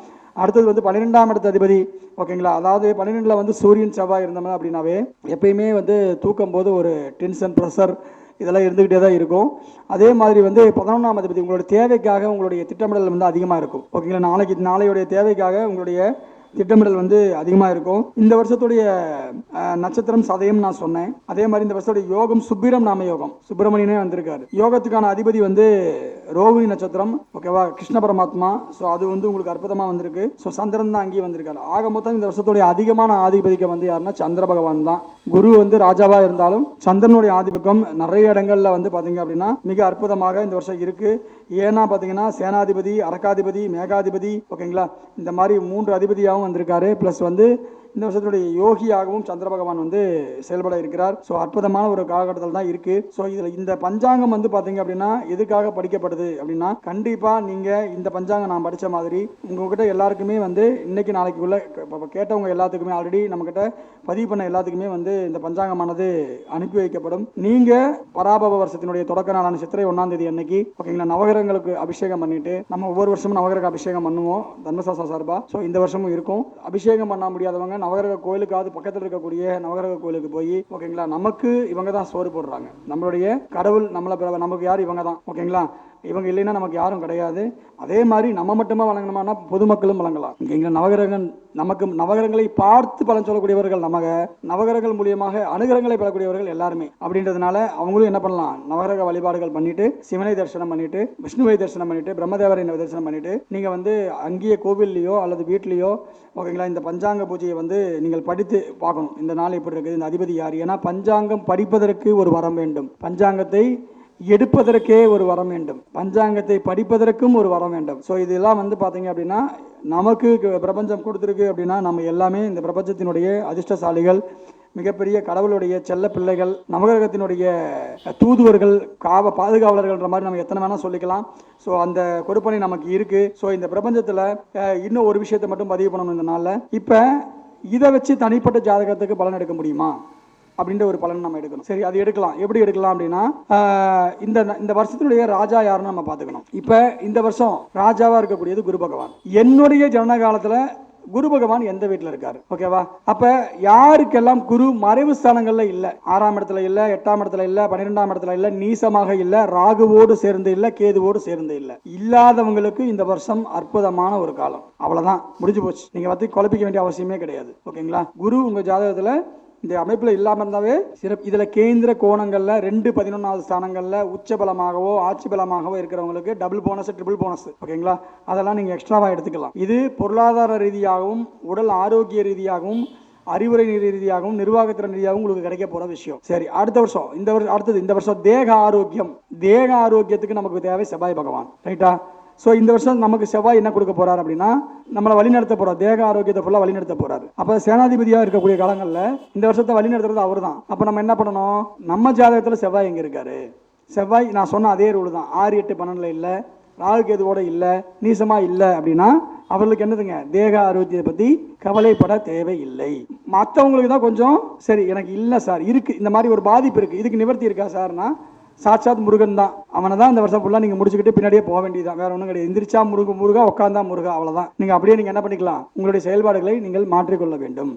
அடுத்தது வந்து 12ஆம் இடத்து அதிபதி, ஓகேங்களா. அதாவது 12ல் வந்து சூரியன் செவ்வாய் இருந்தோம் அப்படின்னாவே எப்பயுமே வந்து தூக்கும் போது ஒரு டென்ஷன், ப்ரெஷர், இதெல்லாம் இருந்துக்கிட்டே தான் இருக்கும். அதே மாதிரி வந்து 11ஆம் அதிபதி உங்களுடைய தேவைக்காக உங்களுடைய திட்டமிடல் வந்து அதிகமாக இருக்கும். ஓகேங்களா, நாளையுடைய தேவைக்காக உங்களுடைய திட்டமிடல் வந்து அதிகமாக இருக்கும். இந்த வருஷத்துடைய நட்சத்திரம் சதயம் நான் சொன்னேன். அதே மாதிரி இந்த வருஷத்துடைய யோகம் சுப்பிரம் நாம யோகம், சுப்பிரமணியனே வந்திருக்காரு. யோகத்துக்கான அதிபதி வந்து ரோகிணி நட்சத்திரம், ஓகேவா, கிருஷ்ண பரமாத்மா. ஸோ அது வந்து உங்களுக்கு அற்புதமாக வந்திருக்கு. ஸோ சந்திரன் தான் அங்கேயும் வந்திருக்காரு. ஆக மொத்தம் இந்த வருஷத்துடைய அதிகமான ஆதிபதிக்க வந்து யாருன்னா சந்திர பகவான் தான். குரு வந்து ராஜாவாக இருந்தாலும் சந்திரனுடைய ஆதிபக்கம் நிறைய இடங்கள்ல வந்து பார்த்தீங்க அப்படின்னா மிக அற்புதமாக இந்த வருஷம் இருக்கு. ஏன்னா பார்த்தீங்கன்னா சேனாதிபதி, அரக்காதிபதி, மேகாதிபதி, ஓகேங்களா, இந்த மாதிரி 3 அதிபதியாகவும் வந்திருக்காரு. ப்ளஸ் வந்து இந்த வருஷத்துடைய யோகியாகவும் சந்திர பகவான் வந்து செயல்பட இருக்கிறார். ஸோ அற்புதமான ஒரு காலகட்டத்தில் தான் இருக்கு. ஸோ இதில் இந்த பஞ்சாங்கம் வந்து பார்த்தீங்க அப்படின்னா எதுக்காக படிக்கப்படுது அப்படின்னா, கண்டிப்பாக நீங்கள் இந்த பஞ்சாங்கம் நான் படித்த மாதிரி உங்ககிட்ட எல்லாருக்குமே வந்து இன்னைக்கு நாளைக்குள்ள கேட்டவங்க எல்லாத்துக்குமே ஆல்ரெடி நம்மகிட்ட பதிவு பண்ண எல்லாத்துக்குமே வந்து இந்த பஞ்சாங்கமானது அனுப்பி வைக்கப்படும். நீங்கள் பராபவ வருஷத்தினுடைய தொடக்க நாளான சித்திரை 1ஆம் தேதி அன்னைக்கு, ஓகேங்களா, நவகிரகங்களுக்கு அபிஷேகம் பண்ணிட்டு நம்ம ஒவ்வொரு வருஷமும் நவகிரக அபிஷேகம் பண்ணுவோம் தர்மசாஸ்திர சார்பா. ஸோ இந்த வருஷமும் இருக்கும். அபிஷேகம் பண்ண முடியாதவங்க நவகிரக கோயிலுக்காவது பக்கத்தில் இருக்கக்கூடிய நவகிரக கோயிலுக்கு போய், ஓகேங்களா, நமக்கு இவங்க தான் சோறு போடுறாங்க, நம்மளுடைய கடவுள் நமக்கு யார் இவங்க தான், ஓகேங்களா, இவங்க இல்லைன்னா நமக்கு யாரும் கிடையாது. அதே மாதிரி நம்ம மட்டுமே வழங்கணுமானா பொதுமக்களும் வழங்கலாம். இங்கே நவகிரகங்களை பார்த்து பலன் சொல்லக்கூடியவர்கள் நவகிரகங்கள் மூலியமாக அனுகிரகங்களை பெறக்கூடியவர்கள் எல்லாருமே. அப்படின்றதுனால அவங்களும் என்ன பண்ணலாம், நவகிரக வழிபாடுகள் பண்ணிட்டு சிவனை தரிசனம் பண்ணிட்டு விஷ்ணுவை தரிசனம் பண்ணிட்டு பிரம்மதேவரை தரிசனம் பண்ணிட்டு நீங்க வந்து அங்கேயே கோவில்லையோ அல்லது வீட்லையோ, ஓகேங்களா, இந்த பஞ்சாங்க பூஜையை வந்து நீங்கள் படித்து பார்க்கணும். இந்த நாள் எப்படி இருக்குது, இந்த அதிபதி யார். ஏன்னா பஞ்சாங்கம் படிப்பதற்கு ஒரு வரம் வேண்டும், பஞ்சாங்கத்தை எடுப்பதற்கே ஒரு வரம் வேண்டும், பஞ்சாங்கத்தை படிப்பதற்கும் ஒரு வரம் வேண்டும். ஸோ இதெல்லாம் வந்து பார்த்தீங்க அப்படின்னா நமக்கு பிரபஞ்சம் கொடுத்துருக்கு அப்படின்னா நம்ம எல்லாமே இந்த பிரபஞ்சத்தினுடைய அதிர்ஷ்டசாலிகள், மிகப்பெரிய கடவுளுடைய செல்ல பிள்ளைகள், நவகிரகத்தினுடைய தூதுவர்கள், பாதுகாவலர்கள்ன்ற மாதிரி நம்ம எத்தனை வேணா சொல்லிக்கலாம். ஸோ அந்த கொடுப்பனை நமக்கு இருக்கு. ஸோ இந்த பிரபஞ்சத்தில் இன்னும் ஒரு விஷயத்தை மட்டும் பதிவு பண்ணணும் இந்த நாளில். இப்போ இதை வச்சு தனிப்பட்ட ஜாதகத்துக்கு பலன் எடுக்க முடியுமா அப்படின்ற ஒரு பலன் நம்ம எடுக்கணும். சரி, அது எடுக்கலாம். எப்படி எடுக்கலாம் அப்படின்னா, இந்த வருஷத்தினுடைய ராஜா யாருன்னு நம்ம பார்த்துக்கணும். இப்போ இந்த வருஷம் ராஜாவா இருக்கக்கூடியது குரு பகவான். என்னுடைய ஜனன காலத்துல குரு பகவான் எந்த வீட்டில் இருக்காரு, ஓகேவா. அப்ப யாருக்கெல்லாம் குரு மறைவு ஸ்தானங்கள்ல இல்ல, 6ஆம் இடத்துல இல்ல, 8ஆம் இடத்துல இல்ல, 12ஆம் இடத்துல இல்ல, நீசமாக இல்ல, ராகுவோடு சேர்ந்து இல்ல, கேதுவோடு சேர்ந்து இல்ல, இல்லாதவங்களுக்கு இந்த வருஷம் அற்புதமான ஒரு காலம். அவ்வளவுதான், முடிஞ்சு போச்சு. நீங்க வந்து குழப்பிக்க வேண்டிய அவசியமே கிடையாது, ஓகேங்களா. குரு உங்க ஜாதகத்துல இந்த அமைப்பில் இல்லாமல் இருந்தாவே சிறப்பு. இதில் கேந்திர கோணங்களில் 2, 11வது ஸ்தானங்களில் உச்ச பலமாகவோ ஆட்சி பலமாகவோ இருக்கிறவங்களுக்கு டபுள் போனஸ், ட்ரிபிள் போனஸ், ஓகேங்களா. அதெல்லாம் நீங்கள் எக்ஸ்ட்ராவாக எடுத்துக்கலாம். இது பொருளாதார ரீதியாகவும் உடல் ஆரோக்கிய ரீதியாகவும் அறிவுரை ரீதியாகவும் நிர்வாகத்திறன் ரீதியாகவும் உங்களுக்கு கிடைக்க போகிற விஷயம். சரி, அடுத்த வருஷம் இந்த வருஷம் தேக ஆரோக்கியத்துக்கு நமக்கு தேவை செவ்வாய் பகவான், ரைட்டா. ஸோ இந்த வருஷம் நமக்கு செவ்வாய் என்ன கொடுக்க போறாரு அப்படின்னா, நம்மளை வழிநடத்த போறார், தேக ஆரோக்கியத்தை ஃபுல்லாக வழிநடத்த போறாரு. அப்போ சேனாதிபதியாக இருக்கக்கூடிய காலங்களில் இந்த வருஷத்தை வழிநடத்துறது அவர் தான். அப்போ நம்ம என்ன பண்ணணும், நம்ம ஜாதகத்தில் செவ்வாய் எங்கே இருக்காரு, செவ்வாய் நான் சொன்ன அதே ரூல் தான், 6, 8, 12 இல்லை, ராகு கேதுவோட இல்லை, நீசமாக இல்லை அப்படின்னா அவர்களுக்கு என்னதுங்க, தேக ஆரோக்கியத்தை பற்றி கவலைப்பட தேவையில்லை. மற்றவங்களுக்கு தான் கொஞ்சம் சரி எனக்கு இல்லை சார் இருக்கு, இந்த மாதிரி ஒரு பாதிப்பு இருக்கு, இதுக்கு நிவர்த்தி இருக்கா சார்னா சாட்சாத் முருகன் தான். அவனை தான் இந்த வருஷம் ஃபுல்லாக நீங்கள் முடிச்சுக்கிட்டு பின்னாடியே போக வேண்டியதான், வேற ஒன்றும் கிடையாது. எந்திரிச்சா முருகா, உட்காந்தா முருகா, அவ்வளோதான். நீங்கள் அப்படியே நீங்கள் என்ன பண்ணிக்கலாம், உங்களுடைய செயல்பாடுகளை நீங்கள் மாற்றிக்கொள்ள வேண்டும்.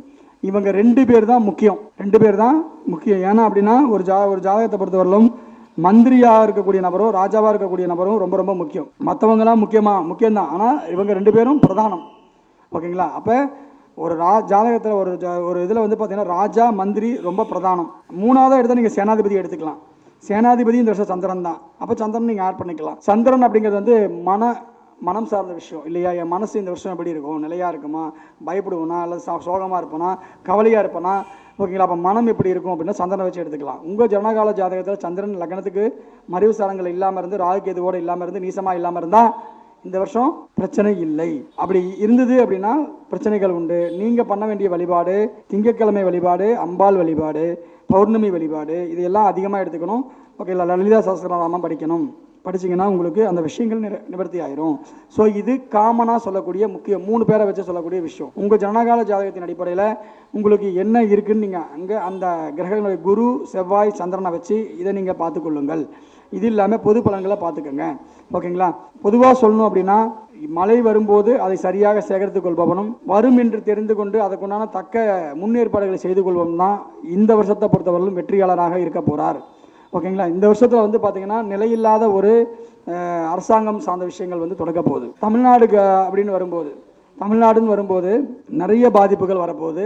இவங்க 2 பேர் தான் முக்கியம், 2 பேர் தான் முக்கியம். ஏன்னா அப்படின்னா ஒரு ஜாதகத்தை பொறுத்தவரையிலும் மந்திரியாக இருக்கக்கூடிய நபரும் ராஜாவாக இருக்கக்கூடிய நபரும் ரொம்ப ரொம்ப முக்கியம். மற்றவங்களாம் முக்கியம்தான், ஆனால் இவங்க 2 பேரும் பிரதானம், ஓகேங்களா. அப்போ ஒரு ஜாதகத்தில் ஒரு இதில் வந்து பார்த்தீங்கன்னா ராஜா மந்திரி ரொம்ப பிரதானம். 3வது இடத்த நீங்கள் சேனாதிபதி எடுத்துக்கலாம். சேனாதிபதி இந்த வருஷம் சந்திரன் தான். அப்போ சந்திரன் நீங்கள் ஆட் பண்ணிக்கலாம். சந்திரன் அப்படிங்கிறது வந்து மனம் சார்ந்த விஷயம் இல்லையா. என் மனசு இந்த வருஷம் எப்படி இருக்கும், நிலையாக இருக்குமா, பயப்படுவோனா, அல்லது சோகமாக இருப்பேனா, கவலையாக இருப்பேனா, ஓகேங்களா. அப்போ மனம் எப்படி இருக்கும் அப்படின்னா சந்திரனை வச்சு எடுத்துக்கலாம். உங்கள் ஜனகால ஜாதகத்தில் சந்திரன் லக்னத்துக்கு மறைவு ஸ்தானங்கள் இல்லாமல் இருந்து, ராகு கேதுவோடு இல்லாமல் இருந்து, நீசமாக இல்லாமல் இருந்தால் இந்த வருஷம் பிரச்சனை இல்லை. அப்படி இருந்தது அப்படின்னா பிரச்சனைகள் உண்டு. நீங்கள் பண்ண வேண்டிய வழிபாடு திங்கட்கிழமை வழிபாடு, அம்பாள் வழிபாடு, பௌர்ணமி வழிபாடு, இதையெல்லாம் அதிகமாக எடுத்துக்கணும், ஓகேங்களா. லலிதா சஹஸ்ரநாமம் படிக்கணும், படிச்சிங்கன்னா உங்களுக்கு அந்த விஷயங்கள் நிவர்த்தி ஆயிரும். ஸோ இது காமனாக சொல்லக்கூடிய முக்கியம் 3 பேரை வச்சு சொல்லக்கூடிய விஷயம். உங்கள் ஜனகால ஜாதகத்தின் அடிப்படையில் உங்களுக்கு என்ன இருக்குன்னு நீங்கள் அங்கே அந்த கிரகங்களுடைய குரு செவ்வாய் சந்திரனை வச்சு இதை நீங்கள் பார்த்துக்கொள்ளுங்கள். இது இல்லாமல் பொது பலன்களை பார்த்துக்கோங்க, ஓகேங்களா. பொதுவாக சொல்லணும் அப்படின்னா மழை வரும்போது அதை சரியாக சேகரித்துக் கொள்பவனும், வரும் என்று தெரிந்து கொண்டு அதற்குண்டான தக்க முன்னேற்பாடுகளை செய்து கொள்வோம் தான் இந்த வருஷத்தை பொறுத்தவரையிலும் வெற்றியாளராக இருக்க போகிறார். ஓகேங்களா. இந்த வருஷத்தில் வந்து பார்த்தீங்கன்னா நிலையில்லாத ஒரு அரசாங்கம் சார்ந்த விஷயங்கள் வந்து தொடக்க போகுது. தமிழ்நாடு அப்படின்னு வரும்போது தமிழ்நாடுன்னு வரும்போது நிறைய பாதிப்புகள் வரப்போகுது.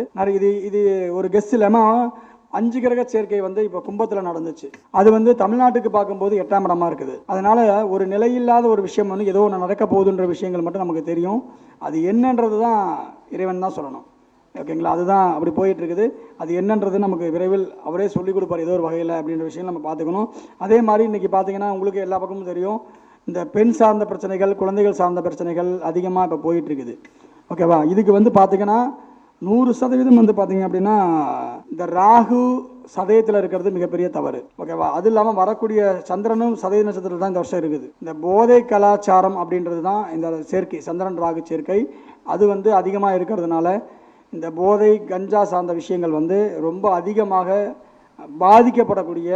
இது ஒரு கெஸ்ட் இல்லாமல் 5 கிரக சேர்க்கை வந்து இப்போ கும்பத்தில் நடந்துச்சு. அது வந்து தமிழ்நாட்டுக்கு பார்க்கும்போது 8ஆம் இடமா இருக்குது. அதனால ஒரு நிலையில்லாத ஒரு விஷயம் வந்து ஏதோ ஒன்று நடக்க போகுதுன்ற விஷயங்கள் மட்டும் நமக்கு தெரியும். அது என்னன்றது தான் இறைவன் தான் சொல்லணும். ஓகேங்களா. அதுதான் அப்படி போயிட்டு இருக்குது. அது என்னன்றது நமக்கு விரைவில் அவரே சொல்லிக் கொடுப்பார் ஏதோ ஒரு வகையில் அப்படின்ற விஷயம் நம்ம பார்த்துக்கணும். அதே மாதிரி இன்றைக்கி பார்த்தீங்கன்னா உங்களுக்கு எல்லா பக்கமும் தெரியும், இந்த பெண் சார்ந்த பிரச்சனைகள், குழந்தைகள் சார்ந்த பிரச்சனைகள் அதிகமாக இப்போ போயிட்டு இருக்குது. ஓகேவா. இதுக்கு வந்து பார்த்தீங்கன்னா 100% வந்து பார்த்தீங்க அப்படின்னா இந்த ராகு சதயத்தில் இருக்கிறது மிகப்பெரிய தவறு. ஓகேவா. அது இல்லாமல் வரக்கூடிய சந்திரனும் சதய நட்சத்திரத்தில் தான் இந்த வருஷம் இருக்குது. இந்த போதை கலாச்சாரம் அப்படின்றது தான் இந்த சேர்க்கை, சந்திரன் ராகு சேர்க்கை. அது வந்து அதிகமாக இருக்கிறதுனால இந்த போதை கஞ்சா சார்ந்த விஷயங்கள் வந்து ரொம்ப அதிகமாக பாதிக்கப்படக்கூடிய,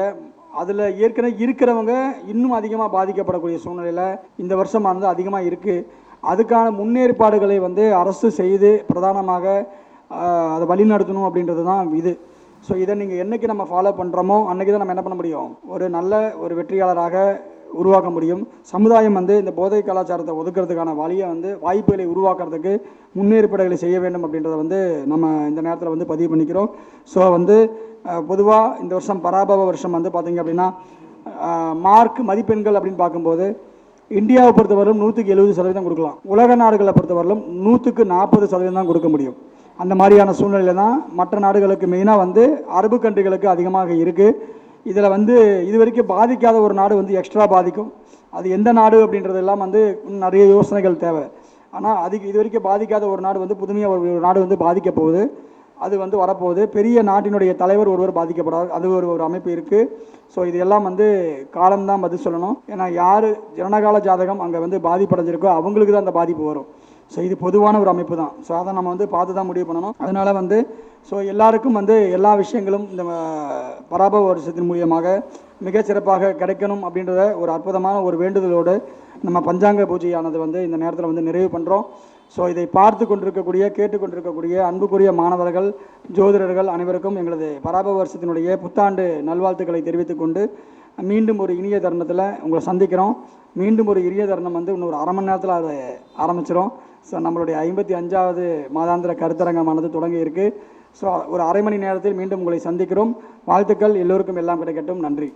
அதில் ஏற்கனவே இருக்கிறவங்க இன்னும் அதிகமாக பாதிக்கப்படக்கூடிய சூழ்நிலையில் இந்த வருஷமானது அதிகமாக இருக்குது. அதுக்கான முன்னேற்பாடுகளை வந்து அரசு செய்து பிரதானமாக அதை வழிநடத்தணும் அப்படின்றது தான் இது. ஸோ இதை நீங்கள் என்றைக்கு நம்ம ஃபாலோ பண்ணுறோமோ அன்றைக்கி தான் நம்ம என்ன பண்ண முடியும், ஒரு நல்ல ஒரு வெற்றியாளராக உருவாக்க முடியும். சமுதாயம் வந்து இந்த போதை கலாச்சாரத்தை ஒதுக்கிறதுக்கான வழியை வந்து வாய்ப்புகளை உருவாக்குறதுக்கு முன்னேற்பாடுகளை செய்ய வேண்டும் அப்படின்றத வந்து நம்ம இந்த நேரத்தில் வந்து பதிவு பண்ணிக்கிறோம். ஸோ வந்து பொதுவாக இந்த வருஷம் பராபவ வருஷம் வந்து பார்த்திங்க அப்படின்னா மார்க் மதிப்பெண்கள் அப்படின்னு பார்க்கும்போது இந்தியாவை பொறுத்தவரையிலும் 170% கொடுக்கலாம். உலக நாடுகளை பொறுத்தவரையிலும் 140% தான் கொடுக்க முடியும். அந்த மாதிரியான சூழ்நிலையில் தான் மற்ற நாடுகளுக்கு மெயினாக வந்து அரபு கண்ட்ரிகளுக்கு அதிகமாக இருக்குது. இதில் வந்து இது வரைக்கும் பாதிக்காத ஒரு நாடு வந்து எக்ஸ்ட்ரா பாதிக்கும். அது எந்த நாடு அப்படின்றதெல்லாம் வந்து நிறைய யோசனைகள் தேவை. ஆனால் அதுக்கு இது வரைக்கும் பாதிக்காத ஒரு நாடு வந்து புதுமையாக ஒரு நாடு வந்து பாதிக்க போகுது. அது வந்து வரப்போகுது. பெரிய நாட்டினுடைய தலைவர் ஒருவர் பாதிக்கப்படாது, அது ஒரு அமைப்பு இருக்குது. ஸோ இது எல்லாம் வந்து காலம்தான் பதில் சொல்லணும். ஏன்னா யார் ஜனனகால ஜாதகம் அங்கே வந்து பாதிப்படைஞ்சிருக்கோ அவங்களுக்கு தான் அந்த பாதிப்பு வரும். ஸோ இது பொதுவான ஒரு அமைப்பு தான். ஸோ அதை நம்ம வந்து பார்த்து தான் முடிவு பண்ணணும். அதனால் வந்து ஸோ எல்லாருக்கும் வந்து எல்லா விஷயங்களும் இந்த பராபவ வருஷத்தின் மூலியமாக மிகச்சிறப்பாக கிடைக்கணும் அப்படின்றத ஒரு அற்புதமான ஒரு வேண்டுதலோடு நம்ம பஞ்சாங்க பூஜையானது வந்து இந்த நேரத்தில் வந்து நிறைவு பண்ணுறோம். ஸோ இதை பார்த்து கொண்டிருக்கக்கூடிய கேட்டுக்கொண்டிருக்கக்கூடிய அன்புக்குரிய மாணவர்கள், ஜோதிடர்கள் அனைவருக்கும் எங்களது பராபவ வருஷத்தினுடைய புத்தாண்டு நல்வாழ்த்துக்களை தெரிவித்துக் கொண்டு மீண்டும் ஒரு இனிய தருணத்தில் உங்களை சந்திக்கிறோம். மீண்டும் ஒரு இனிய தருணம் வந்து இன்னொரு அரை மணி நேரத்தில் அதை ஆரம்பிச்சிடும். ஸோ நம்மளுடைய 55வது மாதாந்திர கருத்தரங்கமானது தொடங்கி இருக்குது. ஸோ ஒரு அரை மணி நேரத்தில் மீண்டும் உங்களை சந்திக்கிறோம். வாழ்த்துக்கள் எல்லோருக்கும் எல்லாம் கிடைக்கட்டும். நன்றி.